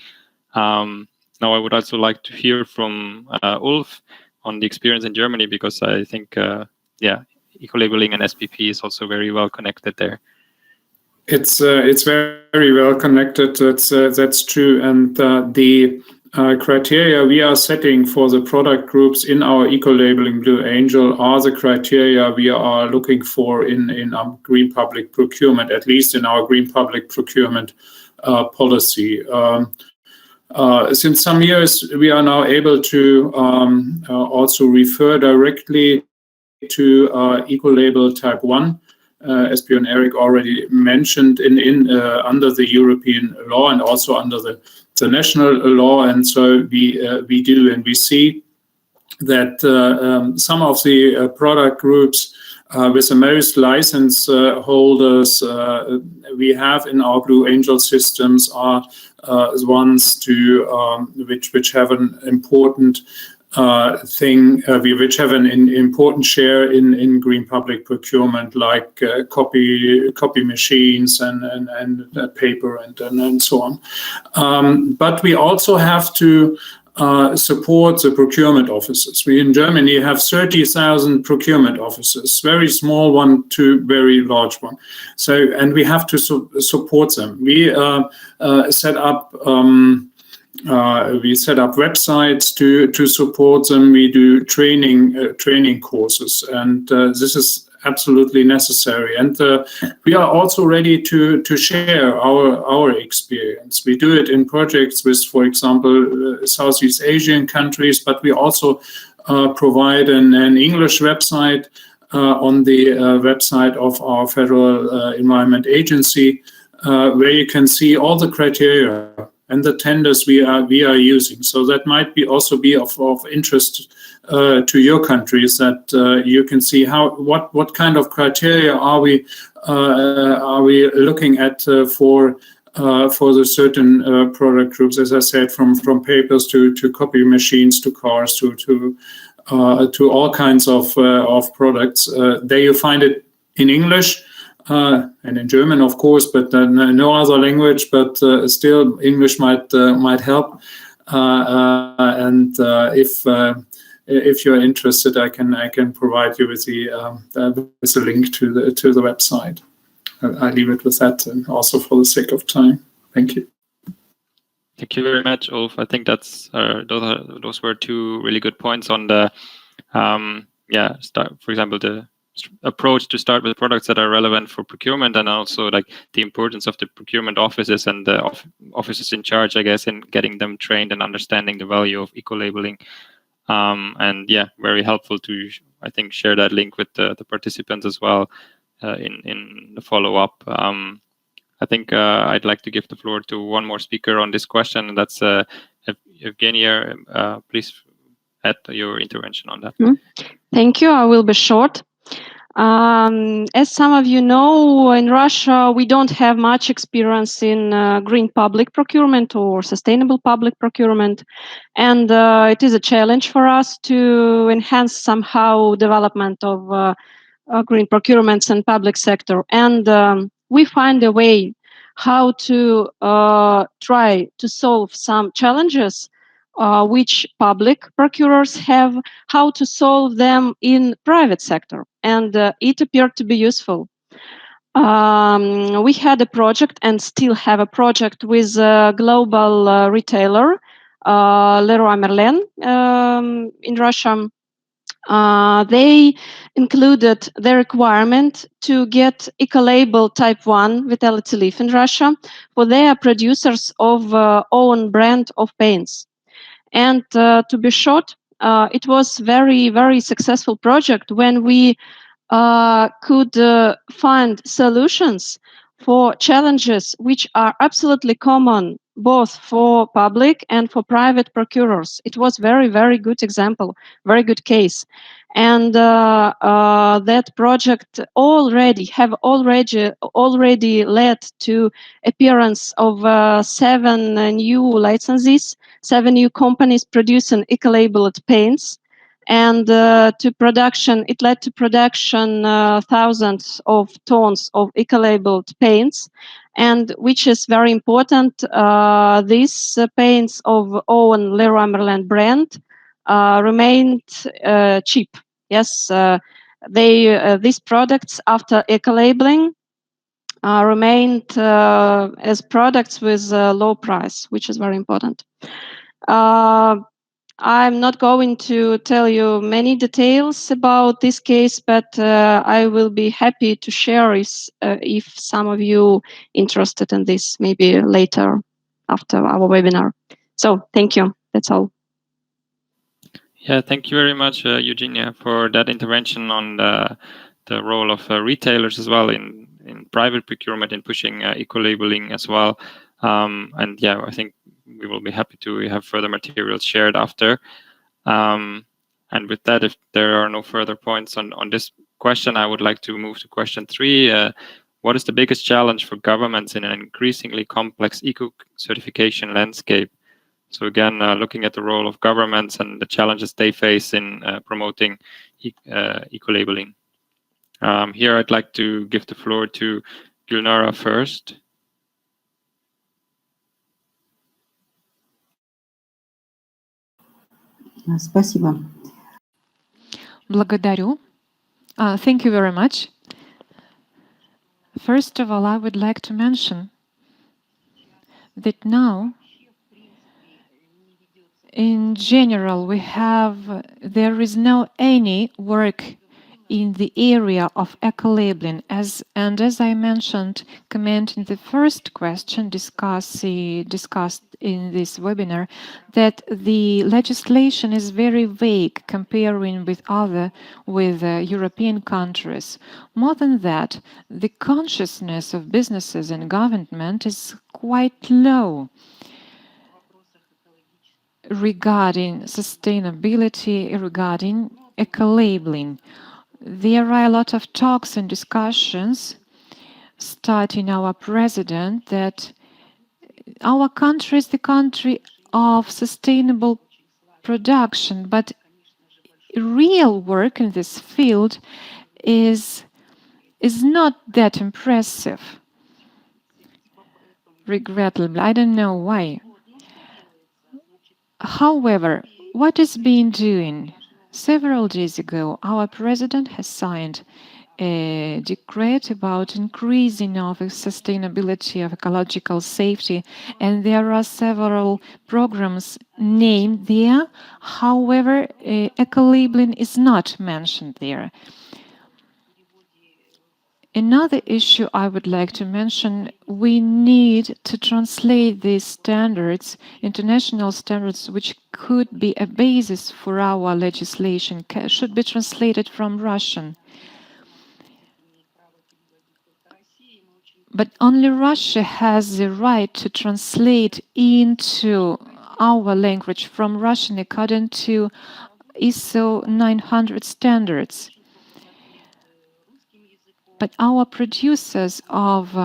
Now I would also like to hear from Ulf on the experience in Germany, because I think eco-labeling and SPP is also very well connected there. It's very well connected. That's true, and the criteria we are setting for the product groups in our eco-labeling Blue Angel are the criteria we are looking for in our green public procurement, at least in our green public procurement policy. Since some years, we are now able to also refer directly to eco-label type 1, as Björn Erik already mentioned, under the European law and also under the national law. And so we do, and we see that some of the product groups with the most license holders we have in our Blue Angel systems are ones which have an important which have an important share in green public procurement, like copy machines and paper and so on. But we also have to support the procurement offices. We in Germany have 30,000 procurement offices, very small one to very large one. So, and we have to support them. We set up websites to support them. We do training courses, and this is absolutely necessary. And we are also ready to share our experience. We do it in projects with, for example, Southeast Asian countries, but we also provide an English website on the website of our Federal Environment Agency, where you can see all the criteria and the tenders we are using. So that might also be of interest to your countries, that you can see what kind of criteria are we looking at for the certain product groups. As I said, from papers to copy machines to cars to all kinds of products. There you find it in English. And in German, of course, but no other language. But still, English might help. And if you're interested, I can provide you with the link to the website. I leave it with that, and also for the sake of time. Thank you. Thank you very much, Ulf. I think that's those were two really good points on the for example, the approach to start with products that are relevant for procurement, and also like the importance of the procurement offices and the officers in charge, I guess, in getting them trained and understanding the value of eco-labeling. And yeah, very helpful to, I think, share that link with the participants as well in the follow-up. I think I'd like to give the floor to one more speaker on this question, and that's Evgenia. Please add your intervention on that. Thank you. I will be short. As some of you know, in Russia, we don't have much experience in green public procurement or sustainable public procurement. And it is a challenge for us to enhance somehow development of green procurements in public sector. And we find a way how to try to solve some challenges which public procurers have, how to solve them in private sector. And it appeared to be useful. We had a project and still have a project with a global retailer, Leroy Merlin in Russia. They included the requirement to get eco-label type 1 vitality leaf in Russia for their producers of own brand of paints. And to be short, it was very, very successful project when we could find solutions for challenges which are absolutely common both for public and for private procurers. It was very, very good example, very good case. And that project already led to appearance of 7 new licenses, 7 new companies producing eco-labeled paints. And it led to production thousands of tons of eco-labeled paints, and which is very important. These paints of own Leroy Merlin brand remained cheap. Yes, these products after eco-labeling remained as products with low price, which is very important. I'm not going to tell you many details about this case, but I will be happy to share if some of you interested in this, maybe later after our webinar. So thank you. That's all. Yeah, thank you very much, Eugenia, for that intervention on the role of retailers as well in private procurement in pushing eco-labeling as well. And yeah, I think we will be happy to have further materials shared after. And with that, if there are no further points on this question, I would like to move to question 3. What is the biggest challenge for governments in an increasingly complex eco-certification landscape? So again, looking at the role of governments and the challenges they face in promoting eco-labeling. Here, I'd like to give the floor to Gulnara first. Спасибо. Благодарю. Thank you very much. First of all, I would like to mention that now, in general, there is no any work in the area of eco-labeling, as I mentioned, commenting the first question discussed in this webinar, that the legislation is very vague comparing with European countries. More than that, the consciousness of businesses and government is quite low regarding sustainability, regarding eco-labeling. There are a lot of talks and discussions, starting our president, that our country is the country of sustainable production, but real work in this field is not that impressive. Regrettably, I don't know why. However, what is being doing? Several days ago, our president has signed a decree about increasing of sustainability of ecological safety, and there are several programs named there. However, eco-labeling is not mentioned there. Another issue I would like to mention, we need to translate these standards, international standards, which could be a basis for our legislation, should be translated from Russian. But only Russia has the right to translate into our language from Russian according to ISO 900 standards. But our producers of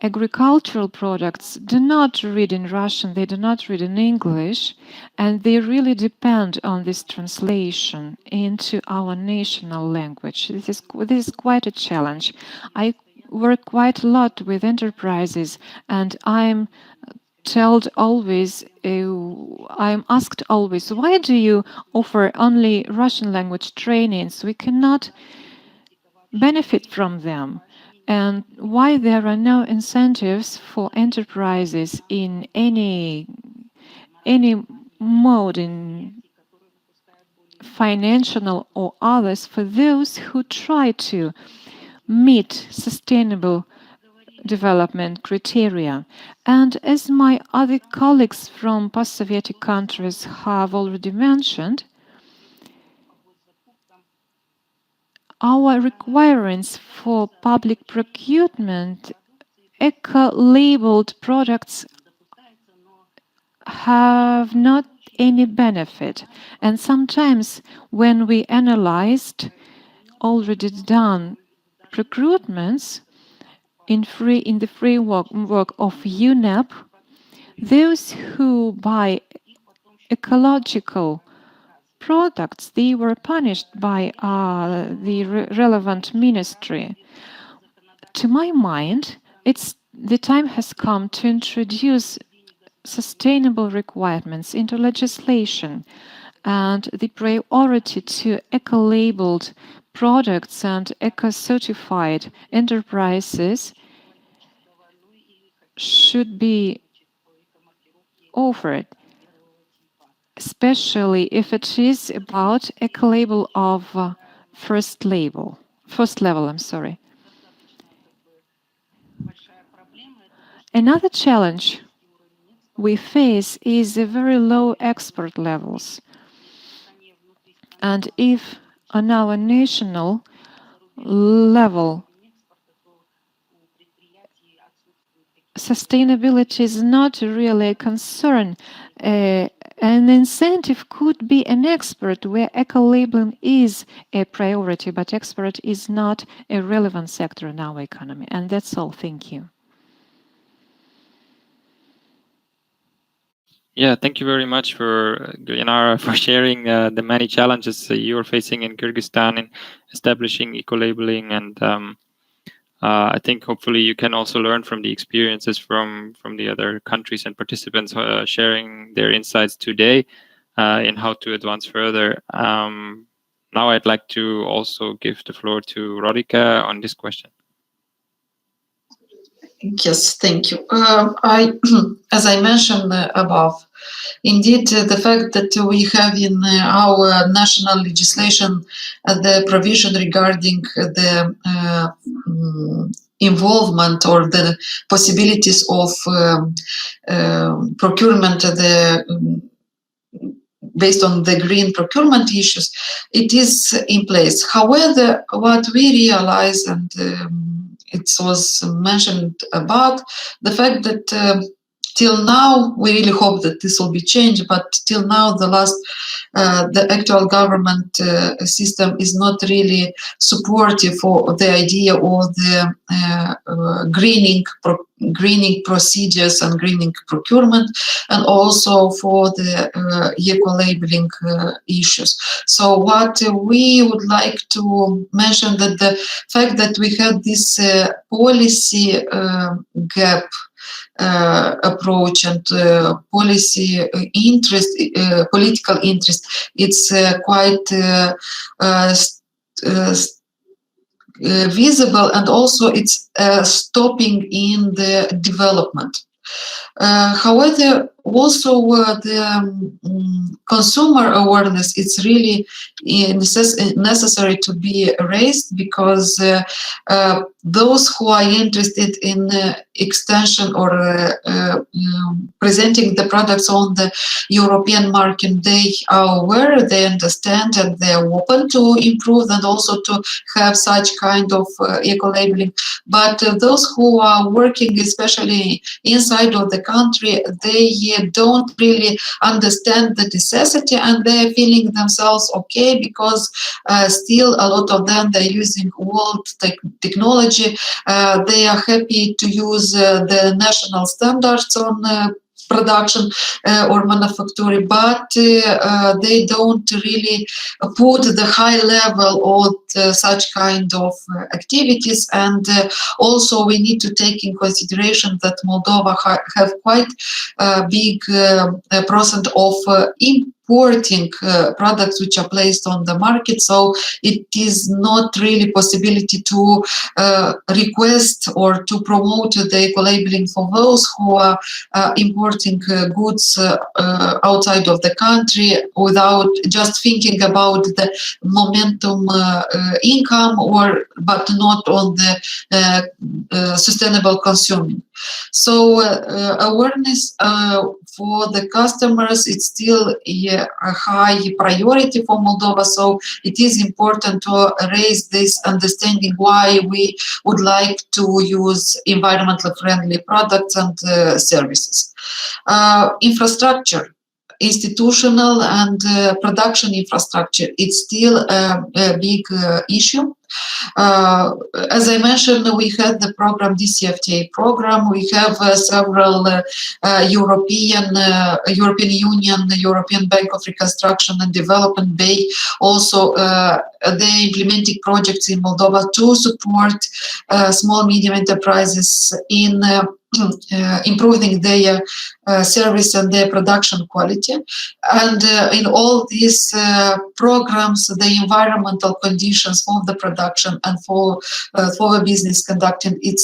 agricultural products do not read in Russian, they do not read in English, and they really depend on this translation into our national language. This is quite a challenge. I work quite a lot with enterprises, and I'm told always, I'm asked always, why do you offer only Russian language trainings? We cannot benefit from them, and why there are no incentives for enterprises in any mode, in financial or others, for those who try to meet sustainable development criteria. And as my other colleagues from post-Soviet countries have already mentioned, our requirements for public procurement, eco-labeled products have not any benefit. And sometimes when we analyzed already done procurements in the framework of UNEP, those who buy ecological products, they were punished by the relevant ministry. To my mind, the time has come to introduce sustainable requirements into legislation, and the priority to eco-labeled products and eco-certified enterprises should be offered, especially if it is about eco-label of first level. Another challenge we face is the very low export levels. And if on our national level sustainability is not really a concern, an incentive could be an export where eco-labeling is a priority, but export is not a relevant sector in our economy. And that's all. Thank you. Yeah, thank you very much for Gulnara for sharing the many challenges you're facing in Kyrgyzstan in establishing eco-labeling, and I think hopefully you can also learn from the experiences from the other countries and participants sharing their insights today in how to advance further. Now I'd like to also give the floor to Rodika on this question. Yes, thank you. As I mentioned above, indeed, the fact that we have in our national legislation the provision regarding the involvement or the possibilities of procurement, based on the green procurement issues, it is in place. However, what we realize, and it was mentioned about the fact that till now, we really hope that this will be changed, but till now, the actual government system is not really supportive for the idea of the greening procedures and greening procurement, and also for the eco-labeling issues. So what we would like to mention that the fact that we had this policy gap approach and policy interest, political interest, it's quite visible, and also it's stopping in the development. However, also the consumer awareness, it's really necessary to be raised, because those who are interested in extension or presenting the products on the European market, they are aware, they understand, and they are open to improve and also to have such kind of eco-labeling. But those who are working, especially inside of the country, they don't really understand the necessity, and they're feeling themselves okay, because still a lot of them, they're using old technology. They are happy to use the national standards on production or manufacturing, but they don't really put the high level of such kind of activities. And also we need to take in consideration that Moldova have quite a big percent of importing products which are placed on the market, so it is not really possibility to request or to promote the eco-labeling for those who are importing goods outside of the country, without just thinking about the momentum income, but not on the sustainable consuming. So awareness for the customers, it's still a high priority for Moldova. So it is important to raise this understanding why we would like to use environmentally friendly products and services. Infrastructure, institutional and production infrastructure, it's still a big issue. As I mentioned, we had the program, DCFTA program. We have several European Union, the European Bank of Reconstruction and Development, BEI. Also, they implementing projects in Moldova to support small medium enterprises in improving their service and their production quality. And in all these programs, the environmental conditions for the production and for the business conducting, it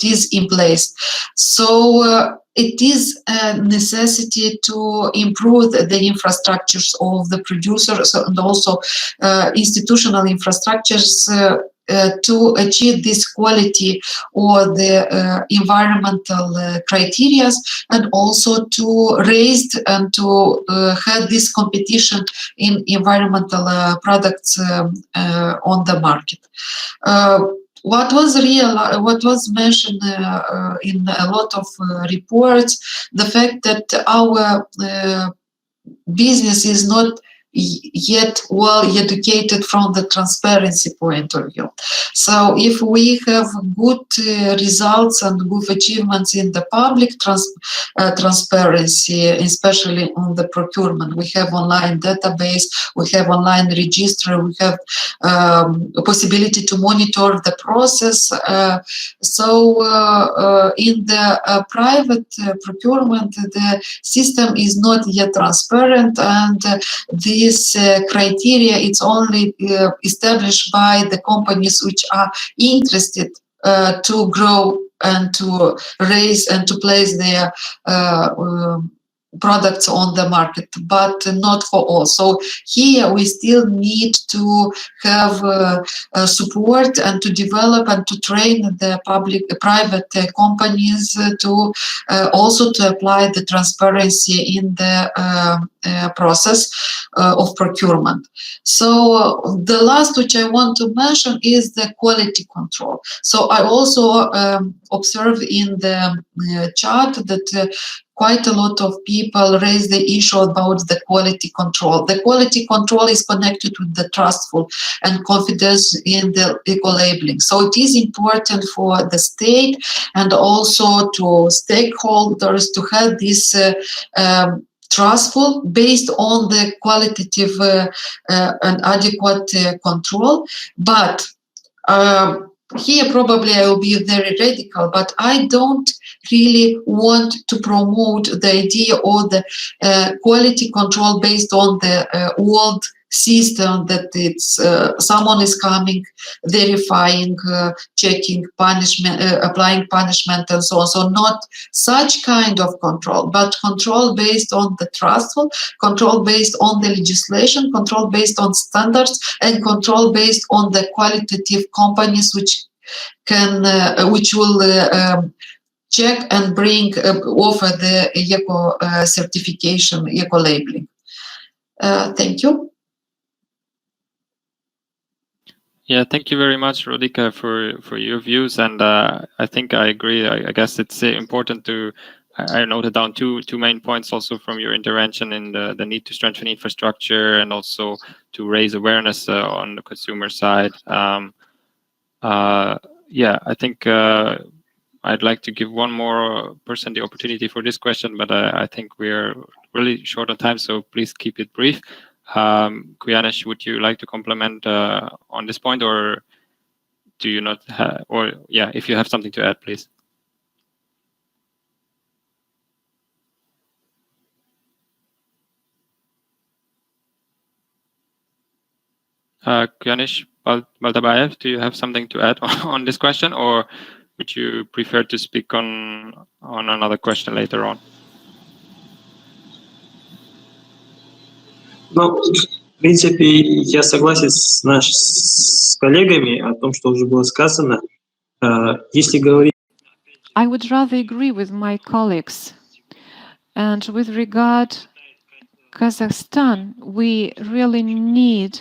is in place. So it is a necessity to improve the infrastructures of the producers and also institutional infrastructures to achieve this quality or the environmental criteria, and also to raise and to have this competition in environmental products on the market. What was mentioned in a lot of reports, the fact that our business is not yet well educated from the transparency point of view. So if we have good results and good achievements in the public transparency, especially on the procurement, we have online database, we have online register, we have a possibility to monitor the process. So in the private procurement, the system is not yet transparent, and this criteria, it's only established by the companies which are interested to grow and to raise and to place their products on the market, but not for all. So here we still need to have support and to develop and to train the private companies to also to apply the transparency in the process of procurement. So the last which I want to mention is the quality control. So I also observed in the chart that quite a lot of people raise the issue about the quality control. The quality control is connected with the trustful and confidence in the eco-labeling. So it is important for the state and also to stakeholders to have this trustful based on the qualitative and adequate control. But here probably I will be very radical, but I don't really want to promote the idea or the quality control based on the old system that it's someone is coming, verifying, checking punishment, applying punishment and so on. So not such kind of control, but control based on the trustful, control based on the legislation, control based on standards, and control based on the qualitative companies which can, which will check and bring, offer the eco certification, eco labeling. Thank you. Yeah, thank you very much, Rodika, for your views, and I think I agree. I guess it's important to. I noted down two main points also from your intervention in the need to strengthen infrastructure and also to raise awareness on the consumer side. Yeah, I think I'd like to give one more person the opportunity for this question, but I think we're really short on time, so please keep it brief. Kuyanesh, would you like to comment on this point, or do you not have, or yeah, if you have something to add, please. Kuyanesh Baltabayev, do you have something to add on this question, or would you prefer to speak on another question later on? Ну, в принципе, я согласен с коллегами о том, что уже было сказано. Если говорить... I would rather agree with my colleagues. And with regard Kazakhstan, we really need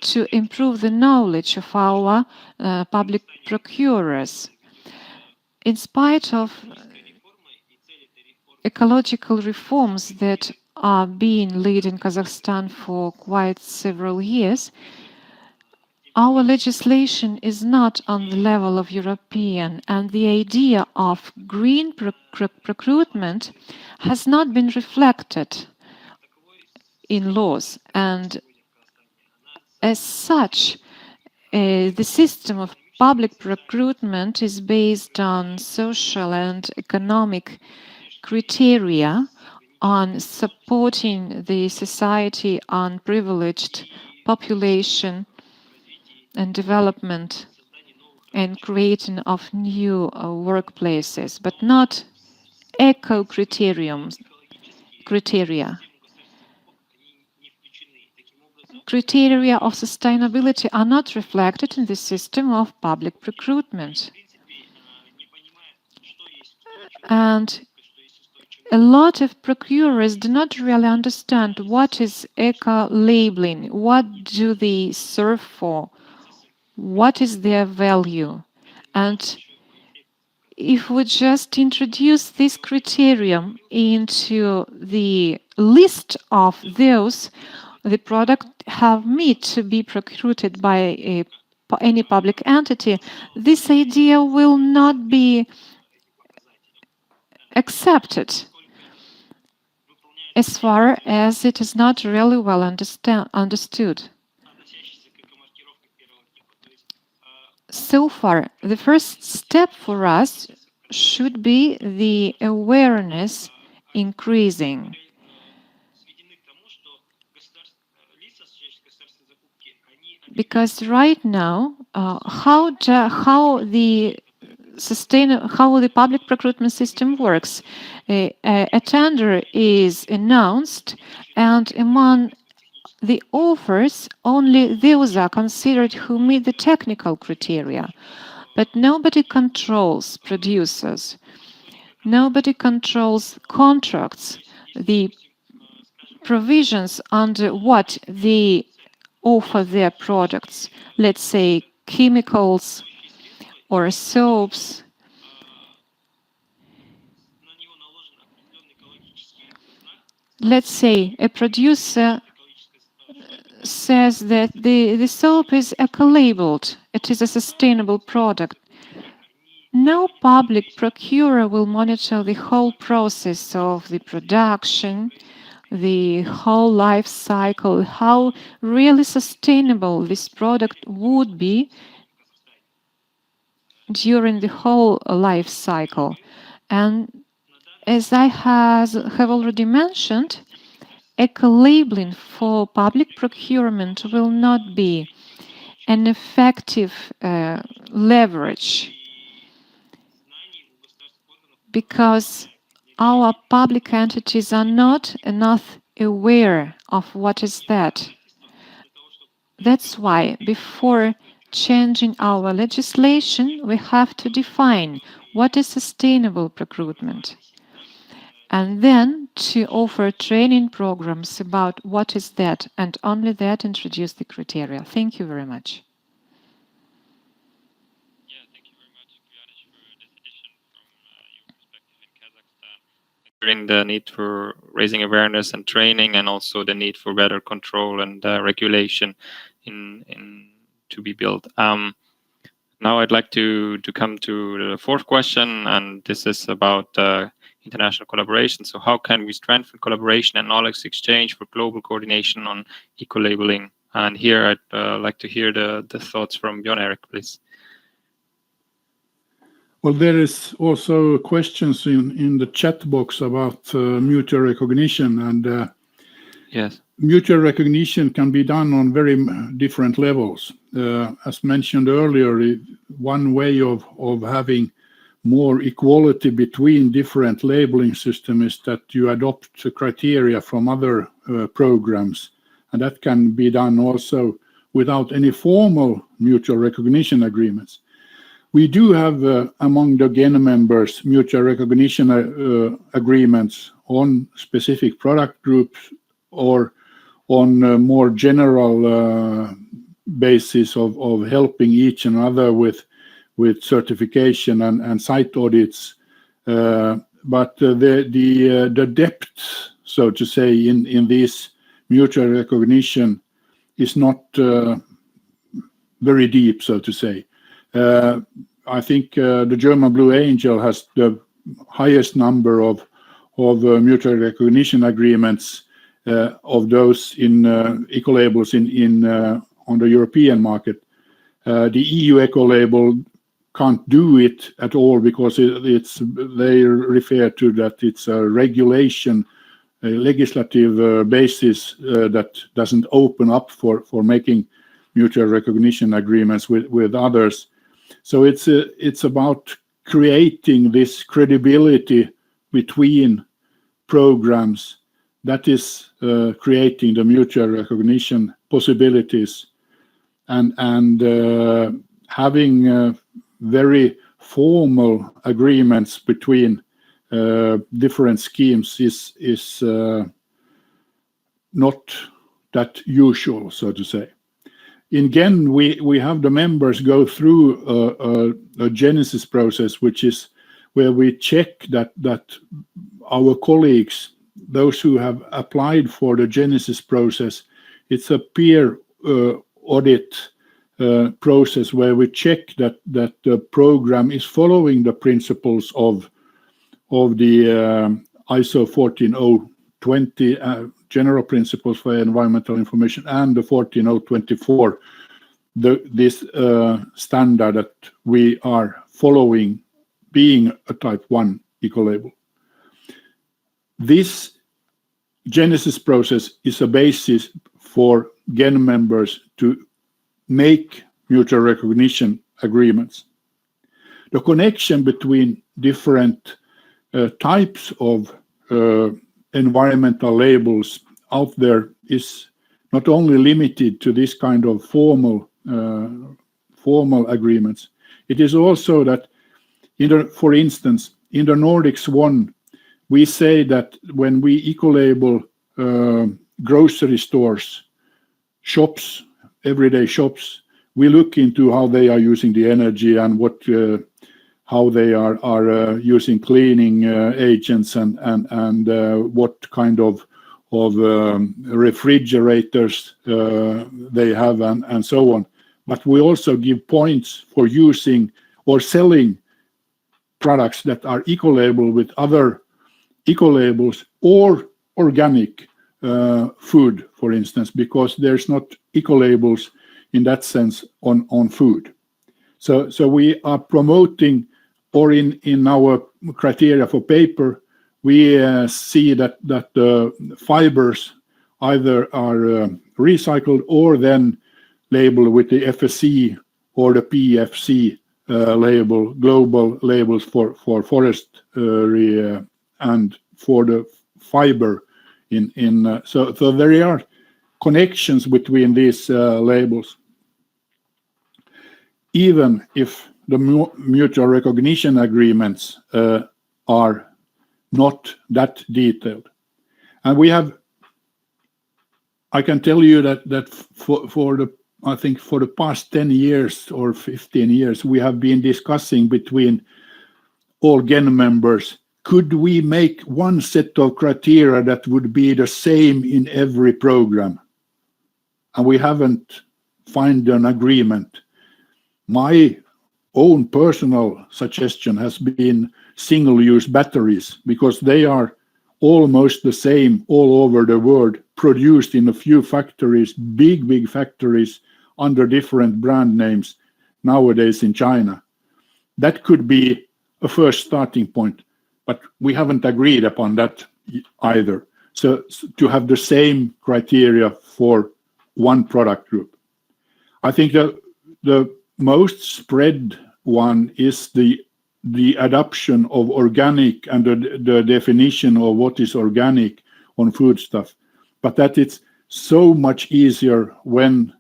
to improve the knowledge of our public procurers. In spite of ecological reforms that are being led in Kazakhstan for quite several years, our legislation is not on the level of European, and the idea of green procurement has not been reflected in laws. And as such, the system of public procurement is based on social and economic criteria, on supporting the society, on privileged population and development and creating of new workplaces, but not eco-criteria. Criteria of sustainability are not reflected in the system of public procurement. And a lot of procurers do not really understand what is eco-labeling, what do they serve for, what is their value. And if we just introduce this criterion into the list of those the product have meet to be procured by any public entity, this idea will not be accepted as far as it is not really well understood. So far, the first step for us should be the awareness increasing. Because right now, how the public procurement system works, a tender is announced, and among the offers, only those are considered who meet the technical criteria. But nobody controls producers. Nobody controls contracts, the provisions under what they offer their products, let's say chemicals or soaps. Let's say a producer says that the soap is eco-labeled, it is a sustainable product. No public procurer will monitor the whole process of the production, the whole life cycle, how really sustainable this product would be during the whole life cycle. And as I have already mentioned, eco-labeling for public procurement will not be an effective leverage, because our public entities are not enough aware of what is that. That's why before changing our legislation, we have to define what is sustainable procurement, and then to offer training programs about what is that, and only that introduce the criteria. Thank you very much. Yeah, thank you very much, Kyryanish, for this addition from your perspective in Kazakhstan, considering the need for raising awareness and training, and also the need for better control and regulation to be built. Now I'd like to come to the fourth question, and this is about international collaboration. So how can we strengthen collaboration and knowledge exchange for global coordination on eco-labeling? And here I'd like to hear the thoughts from Jon Erik, please. Well, there is also questions in the chat box about mutual recognition, and yes, mutual recognition can be done on very different levels. As mentioned earlier, one way of having more equality between different labeling systems is that you adopt criteria from other programs, and that can be done also without any formal mutual recognition agreements. We do have among the GEN members mutual recognition agreements on specific product groups or on a more general basis of helping each another with certification and site audits. But the depth, so to say, in this mutual recognition is not very deep, so to say. I think the German Blue Angel has the highest number of mutual recognition agreements of those in eco-labels on the European market. The EU eco-label can't do it at all because they refer to that it's a regulation, a legislative basis that doesn't open up for making mutual recognition agreements with others. So it's about creating this credibility between programs that is creating the mutual recognition possibilities, and having very formal agreements between different schemes is not that usual, so to say. In GEN, we have the members go through a genesis process, which is where we check that our colleagues, those who have applied for the genesis process, it's a peer audit process where we check that the program is following the principles of the ISO 14020 general principles for environmental information and the 14024, this standard that we are following, being a type 1 eco-label. This genesis process is a basis for GEN members to make mutual recognition agreements. The connection between different types of environmental labels out there is not only limited to this kind of formal agreements. It is also that, for instance, in the Nordics 1, we say that when we eco-label grocery stores, shops, everyday shops, we look into how they are using the energy and how they are using cleaning agents and what kind of refrigerators they have and so on. But we also give points for using or selling products that are eco-labeled with other eco-labels or organic food, for instance, because there's not eco-labels in that sense on food. So we are promoting, or in our criteria for paper, we see that fibers either are recycled or then labeled with the FSC or the PFC label, global labels for forestry and for the fiber. So there are connections between these labels. Even if the mutual recognition agreements are not that detailed. And I can tell you that for the past 10 years or 15 years, we have been discussing between all GEN members, could we make one set of criteria that would be the same in every program? And we haven't found an agreement. My own personal suggestion has been single-use batteries, because they are almost the same all over the world, produced in a few factories, big factories under different brand names nowadays in China. That could be a first starting point, but we haven't agreed upon that either. So to have the same criteria for one product group. I think that the most spread one is the adoption of organic and the definition of what is organic on foodstuff, but that it's so much easier when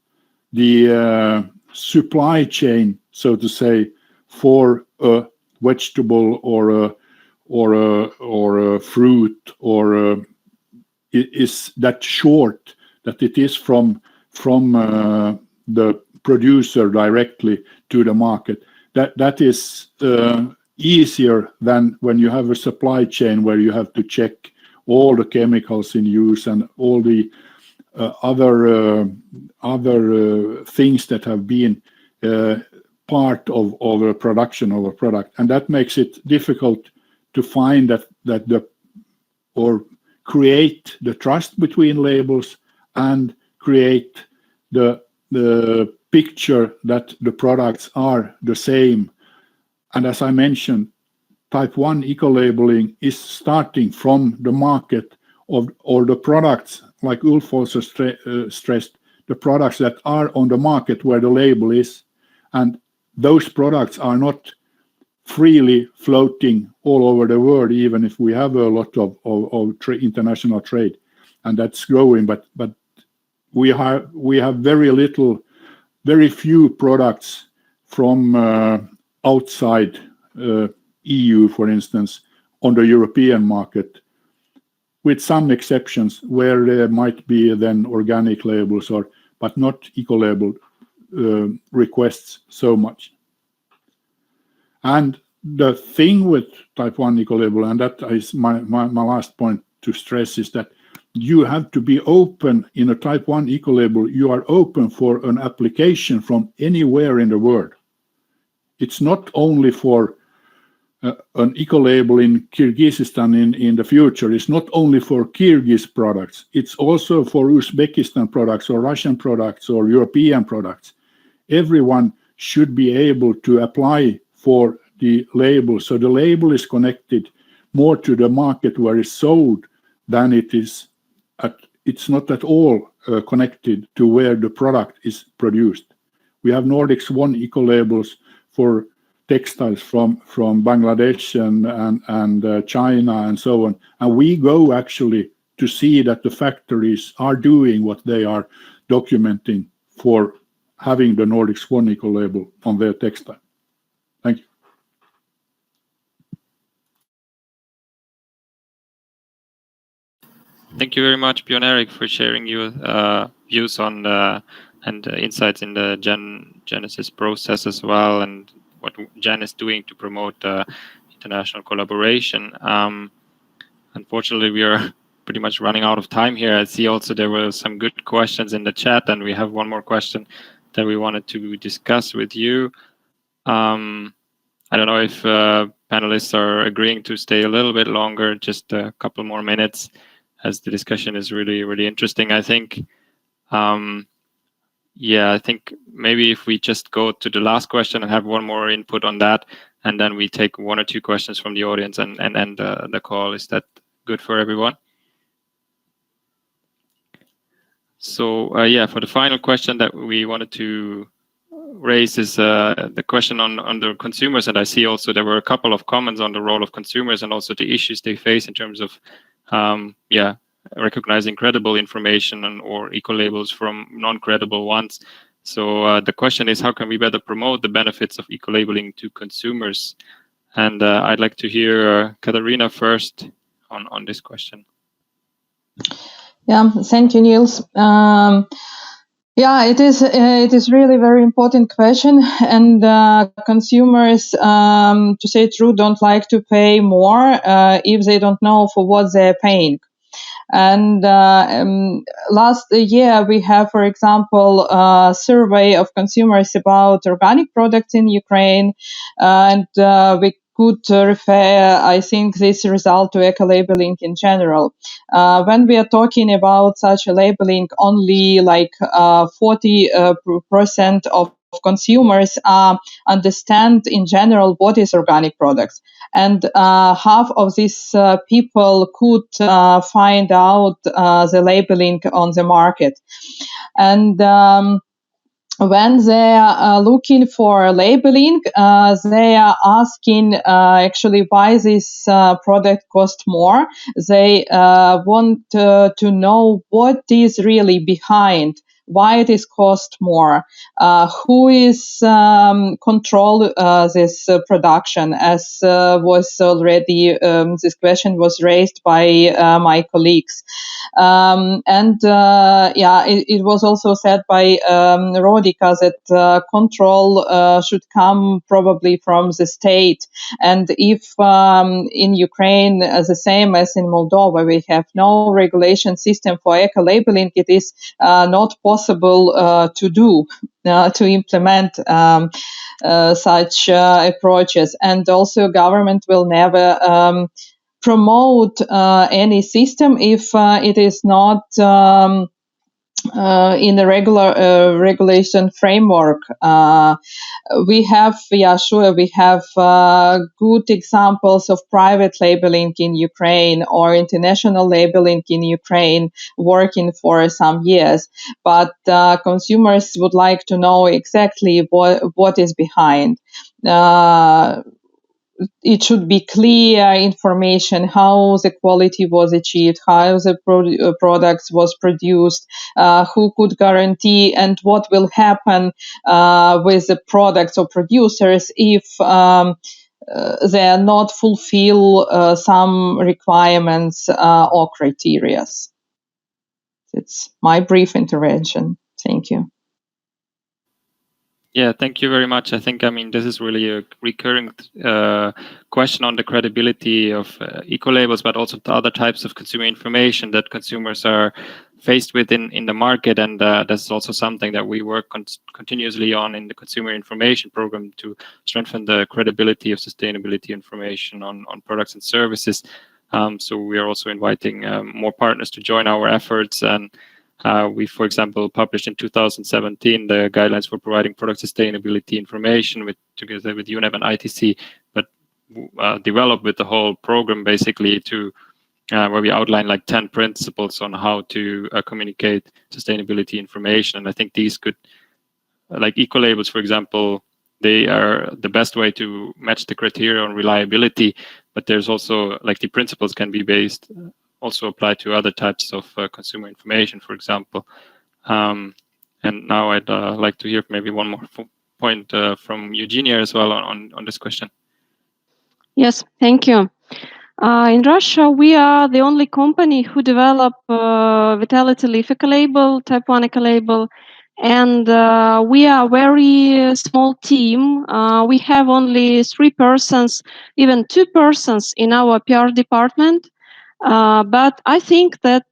the supply chain, so to say, for a vegetable or a fruit is that short, that it is from the producer directly to the market. That is easier than when you have a supply chain where you have to check all the chemicals in use and all the other things that have been part of a production of a product, and that makes it difficult to find or create the trust between labels and create the picture that the products are the same. And as I mentioned, type 1 eco-labeling is starting from the market or the products, like Ulf also stressed, the products that are on the market where the label is, and those products are not freely floating all over the world, even if we have a lot of international trade, and that's growing, but we have very few products from outside EU, for instance, on the European market, with some exceptions where there might be then organic labels but not eco-label requests so much. And the thing with type 1 eco-label, and that is my last point to stress, is that you have to be open in a type 1 eco-label. You are open for an application from anywhere in the world. It's not only for an eco-label in Kyrgyzstan in the future. It's not only for Kyrgyz products. It's also for Uzbekistan products or Russian products or European products. Everyone should be able to apply for the label. So the label is connected more to the market where it's sold than it is it's not at all connected to where the product is produced. We have Nordics 1 eco-labels for textiles from Bangladesh and China and so on. And we go actually to see that the factories are doing what they are documenting for having the Nordics 1 eco-label on their textile. Thank you. Thank you very much, Björn Erik, for sharing your views on and insights in the Genesis process as well, and what GEN is doing to promote international collaboration. Unfortunately, we are pretty much running out of time here. I see also there were some good questions in the chat, and we have one more question that we wanted to discuss with you. I don't know if panelists are agreeing to stay a little bit longer, just a couple more minutes, as the discussion is really, really interesting. I think Yeah, I think maybe if we just go to the last question and have one more input on that, and then we take one or two questions from the audience and end the call. Is that good for everyone? So yeah, for the final question that we wanted to raise is the question on the consumers. And I see also there were a couple of comments on the role of consumers and also the issues they face in terms of recognizing credible information or eco-labels from non-credible ones. So the question is, how can we better promote the benefits of eco-labeling to consumers? And I'd like to hear Katarina first on this question. Yeah, thank you, Niels. Yeah, it is really very important question, and consumers, to say true, don't like to pay more if they don't know for what they're paying. And last year we have, for example, a survey of consumers about organic products in Ukraine, and we could refer, I think, this result to eco-labeling in general. When we are talking about such a labeling, only like 40% of consumers understand in general what is organic products. And half of these people could find out the labeling on the market. And when they are looking for labeling, they are asking actually why this product cost more. They want to know what is really behind, why it is cost more, who is control this production, as was already this question was raised by my colleagues. It was also said by Rodica that control should come probably from the state. And if in Ukraine, the same as in Moldova, we have no regulation system for eco-labeling, it is not possible to implement such approaches. And also government will never promote any system if it is not in the regular regulation framework. We have good examples of private labeling in Ukraine or international labeling in Ukraine working for some years, but consumers would like to know exactly what is behind. It should be clear information how the quality was achieved, how the products was produced, who could guarantee, and what will happen with the products or producers if they are not fulfill some requirements or criteria. It's my brief intervention. Thank you. Yeah, thank you very much. I think, this is really a recurring question on the credibility of eco-labels, but also the other types of consumer information that consumers are faced with in the market. And that's also something that we work continuously on in the consumer information program to strengthen the credibility of sustainability information on products and services. So we are also inviting more partners to join our efforts. And we, for example, published in 2017 the guidelines for providing product sustainability information together with UNEP and ITC, but developed with the whole program basically to where we outline like 10 principles on how to communicate sustainability information. And I think these could, like eco-labels, for example, they are the best way to match the criteria on reliability, but there's also like the principles can be based also apply to other types of consumer information, for example. And now I'd like to hear maybe one more point from Eugenia as well on this question. Yes, thank you. In Russia, we are the only company who develop vitality leaf eco-label, type 1 eco-label, and we are a very small team. We have only 3 persons, even 2 persons in our PR department. But I think that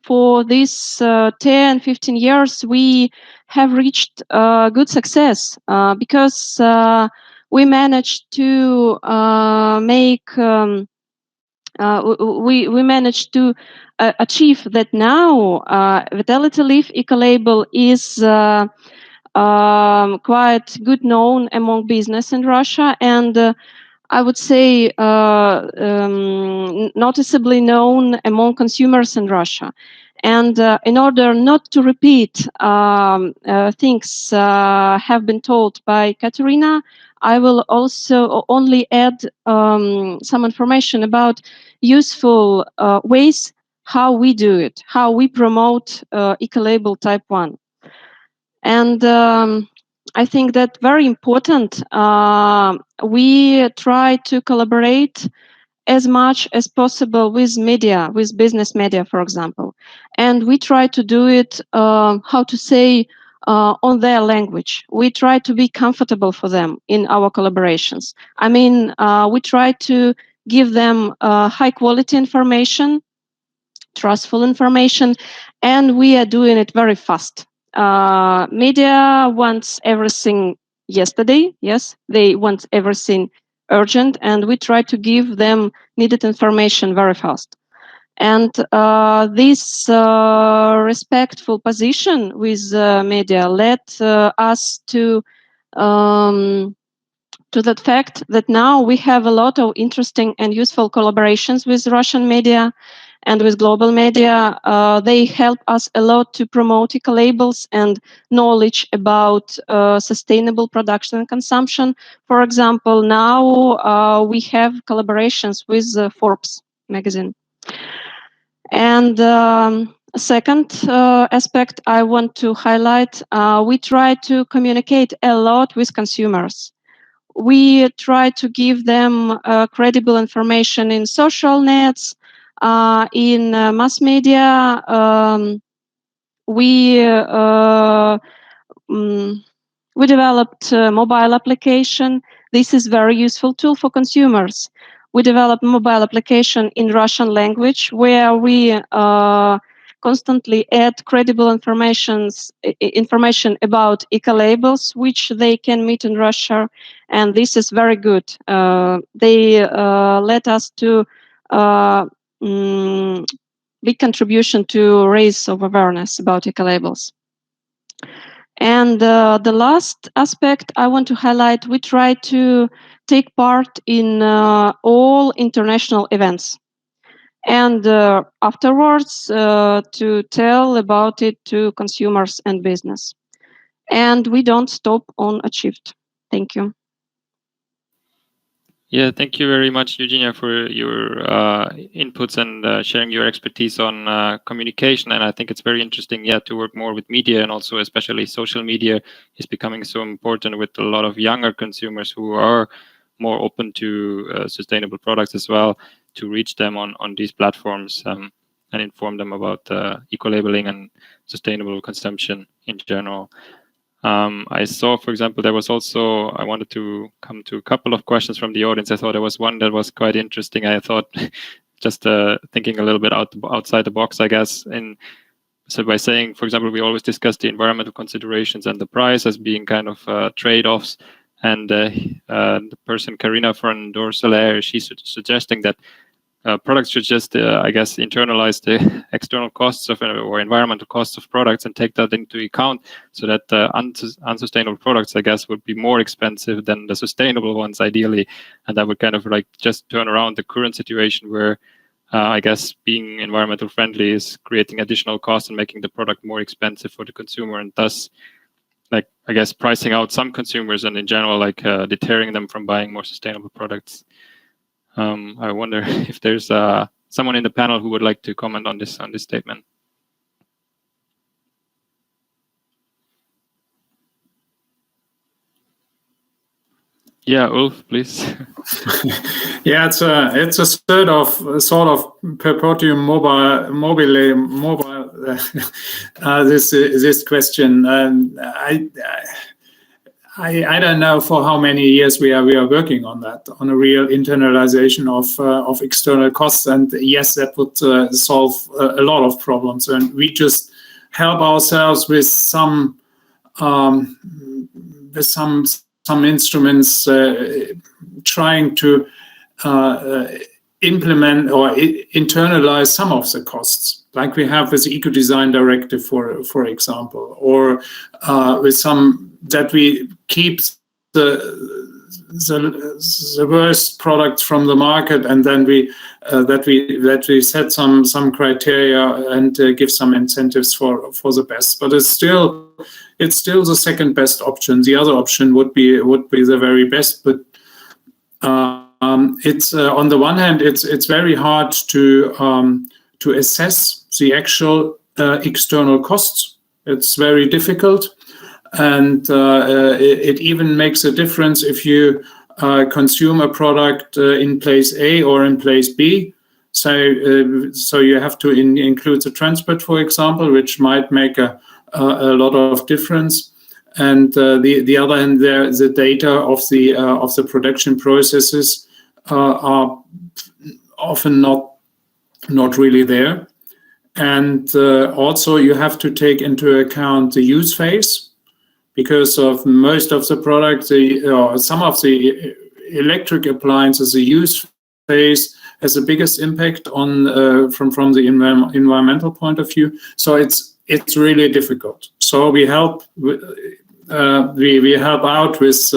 for these 10, 15 years, we have reached good success because we managed to make we managed to achieve that now. Vitality Leaf eco-label is quite good known among business in Russia, and I would say noticeably known among consumers in Russia. And in order not to repeat things have been told by Katarina, I will also only add some information about useful ways how we do it, how we promote eco-label type 1. And I think that very important, we try to collaborate as much as possible with media, with business media, for example. And we try to do it, how to say, on their language. We try to be comfortable for them in our collaborations. I mean, we try to give them high quality information, trustful information, and we are doing it very fast. Media wants everything yesterday. Yes, they want everything urgent, and we try to give them needed information very fast. And this respectful position with media led us to that fact that now we have a lot of interesting and useful collaborations with Russian media and with global media. They help us a lot to promote eco-labels and knowledge about sustainable production and consumption. For example, now we have collaborations with Forbes magazine. And second aspect I want to highlight, we try to communicate a lot with consumers. We try to give them credible information in social nets, in mass media. We developed a mobile application. This is very useful tool for consumers. We developed mobile application in Russian language where we constantly add credible information about eco-labels, which they can meet in Russia, and this is very good. They let us to big contribution to raise of awareness about eco-labels. And the last aspect I want to highlight, we try to take part in all international events. And afterwards, to tell about it to consumers and business. And we don't stop on achieved. Thank you. Yeah, thank you very much, Eugenia, for your inputs and sharing your expertise on communication. And I think it's very interesting, yeah, to work more with media, and also especially social media is becoming so important with a lot of younger consumers who are more open to sustainable products as well, to reach them on these platforms and inform them about eco-labeling and sustainable consumption in general. I saw, for example, there was also, I wanted to come to a couple of questions from the audience. I thought there was one that was quite interesting. I thought just thinking a little bit outside the box, I guess. So by saying, for example, we always discuss the environmental considerations and the price as being kind of trade-offs. And the person, Katarina from Dossier, she's suggesting that products should just, I guess, internalize the external costs of or environmental costs of products and take that into account, so that unsustainable products, I guess, would be more expensive than the sustainable ones, ideally. And that would kind of like just turn around the current situation where, I guess, being environmental friendly is creating additional costs and making the product more expensive for the consumer, and thus, like, I guess, pricing out some consumers and in general, like deterring them from buying more sustainable products. I wonder if there's someone in the panel who would like to comment on this statement. Yeah, Ulf, please. Yeah, it's a sort of perpetuum mobile this question. I don't know for how many years we are working on that, on a real internalization of external costs, and yes, that would solve a lot of problems, and we just help ourselves with some instruments, trying to implement or internalize some of the costs, like we have with the Eco Design Directive, for example, or with some that we keep the worst products from the market, and then we set some criteria and give some incentives for the best. But it's still the second best option. The other option would be the very best, but it's on the one hand it's very hard to assess the actual external costs. It's very difficult. And it even makes a difference if you consume a product in place A or in place B. So you have to include the transport, for example, which might make a lot of difference. And the other hand, the data of the production processes are often not really there. And also you have to take into account the use phase. Because of most of the products, some of the electric appliances, the use phase has the biggest impact on from the environmental point of view. So it's really difficult. So we help out with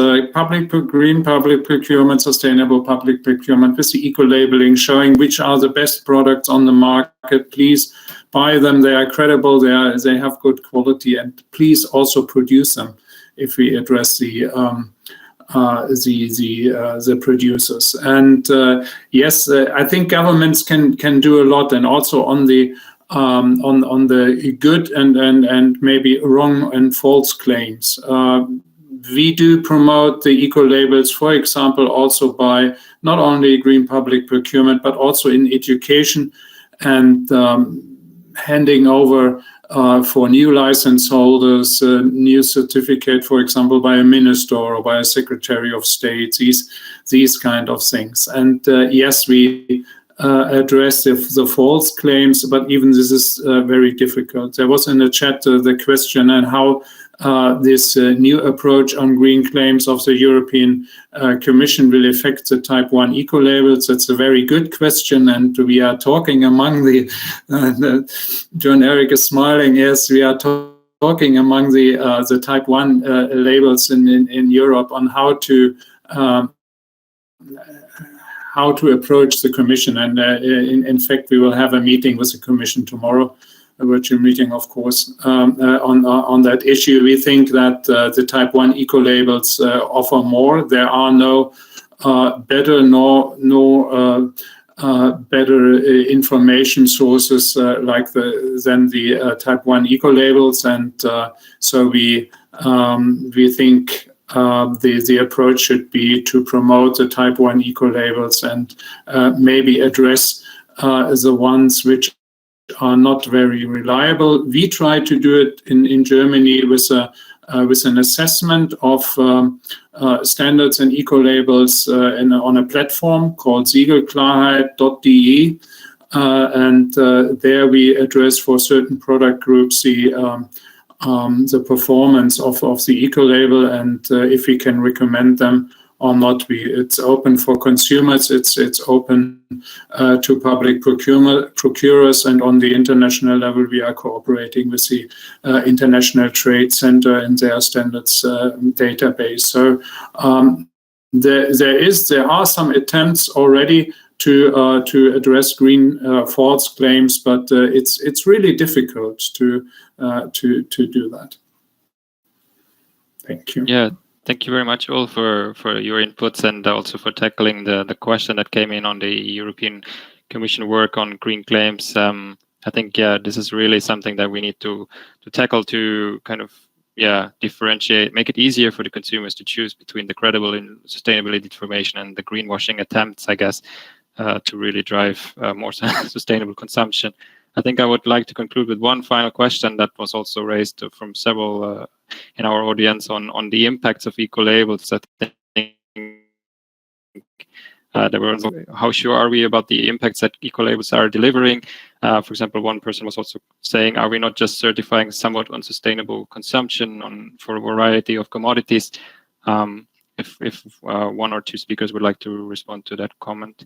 green public procurement, sustainable public procurement, with the eco-labeling, showing which are the best products on the market. Please buy them. They are credible. They have good quality, and please also produce them. If we address the producers, and yes, I think governments can do a lot, and also on the good and maybe wrong and false claims. We do promote the eco-labels, for example, also by not only green public procurement, but also in education and handing over for new license holders, new certificate, for example, by a minister or by a secretary of state, these kind of things. And yes, we address the false claims, but even this is very difficult. There was in the chat the question on how this new approach on green claims of the European Commission will affect the Type 1 eco-labels. That's a very good question, and we are talking among John Eric is smiling, yes, we are talking among the Type 1 labels in Europe on how to approach the Commission. And in fact, we will have a meeting with the Commission tomorrow, a virtual meeting, of course, on that issue. We think that the Type 1 eco-labels offer more. There are no better better information sources than the Type 1 eco-labels, and so we think the approach should be to promote the Type 1 eco-labels and maybe address the ones which are not very reliable. We try to do it in Germany with an assessment of standards and eco-labels on a platform called siegelklarheit.de, and there we address for certain product groups the performance of the eco-label, and if we can recommend them or not. It's open for consumers, it's open to public procurers, and on the international level we are cooperating with the International Trade Center and their standards database. So there are some attempts already to address green false claims, but it's really difficult to do that. Thank you. Yeah. Thank you very much, all, for your inputs, and also for tackling the question that came in on the European Commission work on green claims. I think, this is really something that we need to tackle to kind of, differentiate, make it easier for the consumers to choose between the credible and sustainability information and the greenwashing attempts, I guess, to really drive more sustainable consumption. I think I would like to conclude with one final question that was also raised from several in our audience on the impacts of eco-labels. I think how sure are we about the impacts that eco-labels are delivering? For example, one person was also saying, are we not just certifying somewhat unsustainable consumption for a variety of commodities? If one or two speakers would like to respond to that comment.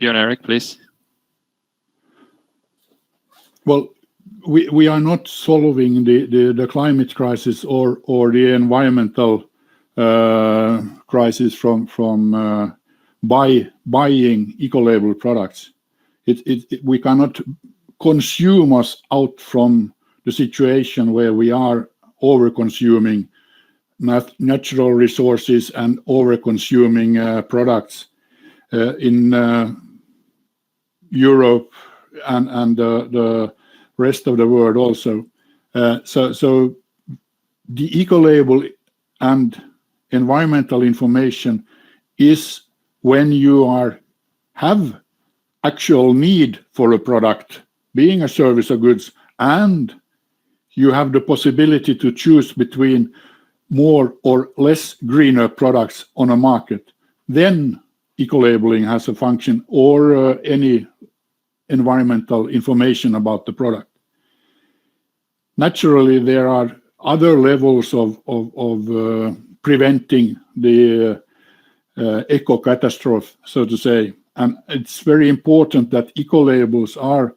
Björn Erik, please. Well, we are not solving the climate crisis or the environmental crisis from buying eco-label products. We cannot consume us out from the situation where we are over-consuming natural resources and over-consuming products in Europe and the rest of the world also. So the eco-label and environmental information is when you have actual need for a product, being a service or goods, and you have the possibility to choose between more or less greener products on a market. Then eco-labeling has a function, or any environmental information about the product. Naturally, there are other levels of preventing the eco-catastrophe, so to say. And it's very important that eco-labels are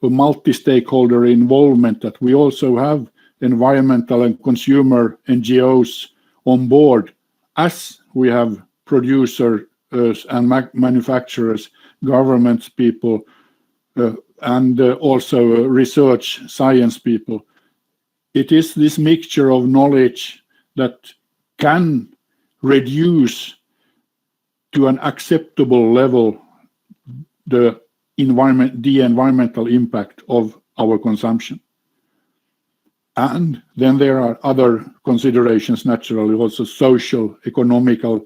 a multi-stakeholder involvement, that we also have environmental and consumer NGOs on board, as we have producers and manufacturers, governments people, and also research science people. It is this mixture of knowledge that can reduce to an acceptable level the environmental impact of our consumption. And then there are other considerations, naturally, also social, economical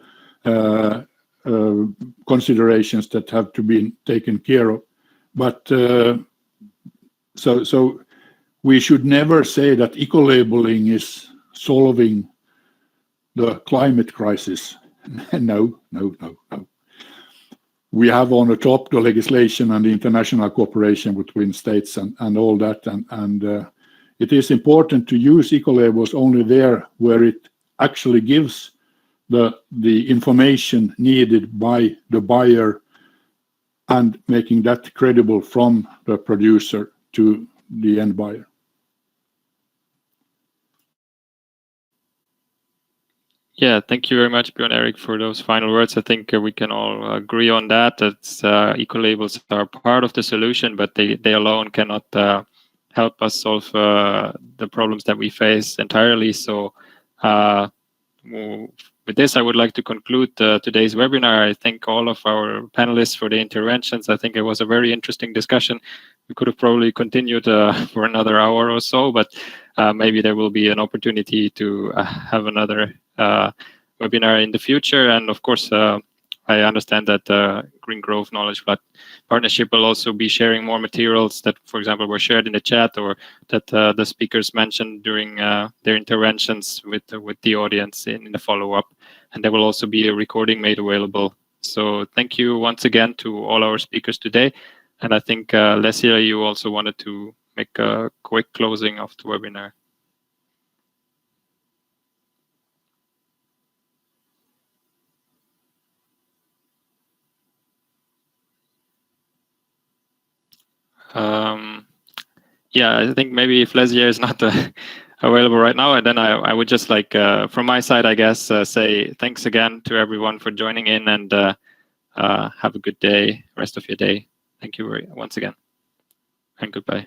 considerations that have to be taken care of. But so we should never say that eco-labeling is solving the climate crisis. No. We have on the top the legislation and the international cooperation between states and all that. And it is important to use eco-labels only there where it actually gives the information needed by the buyer and making that credible from the producer to the end buyer. Yeah, thank you very much, Björn Erik, for those final words. I think we can all agree on that. That eco-labels are part of the solution, but they alone cannot help us solve the problems that we face entirely. So with this, I would like to conclude today's webinar. I thank all of our panelists for the interventions. I think it was a very interesting discussion. We could have probably continued for another hour or so, but maybe there will be an opportunity to have another webinar in the future. And of course, I understand that Green Growth Knowledge Partnership will also be sharing more materials that, for example, were shared in the chat, or that the speakers mentioned during their interventions with the audience in the follow-up. And there will also be a recording made available. So thank you once again to all our speakers today. And I think, Lesia, you also wanted to make a quick closing of the webinar. Yeah, I think maybe if Lesia is not available right now, and then I would just like, from my side, I guess, say thanks again to everyone for joining in, and have a good day, rest of your day. Thank you once again, and goodbye.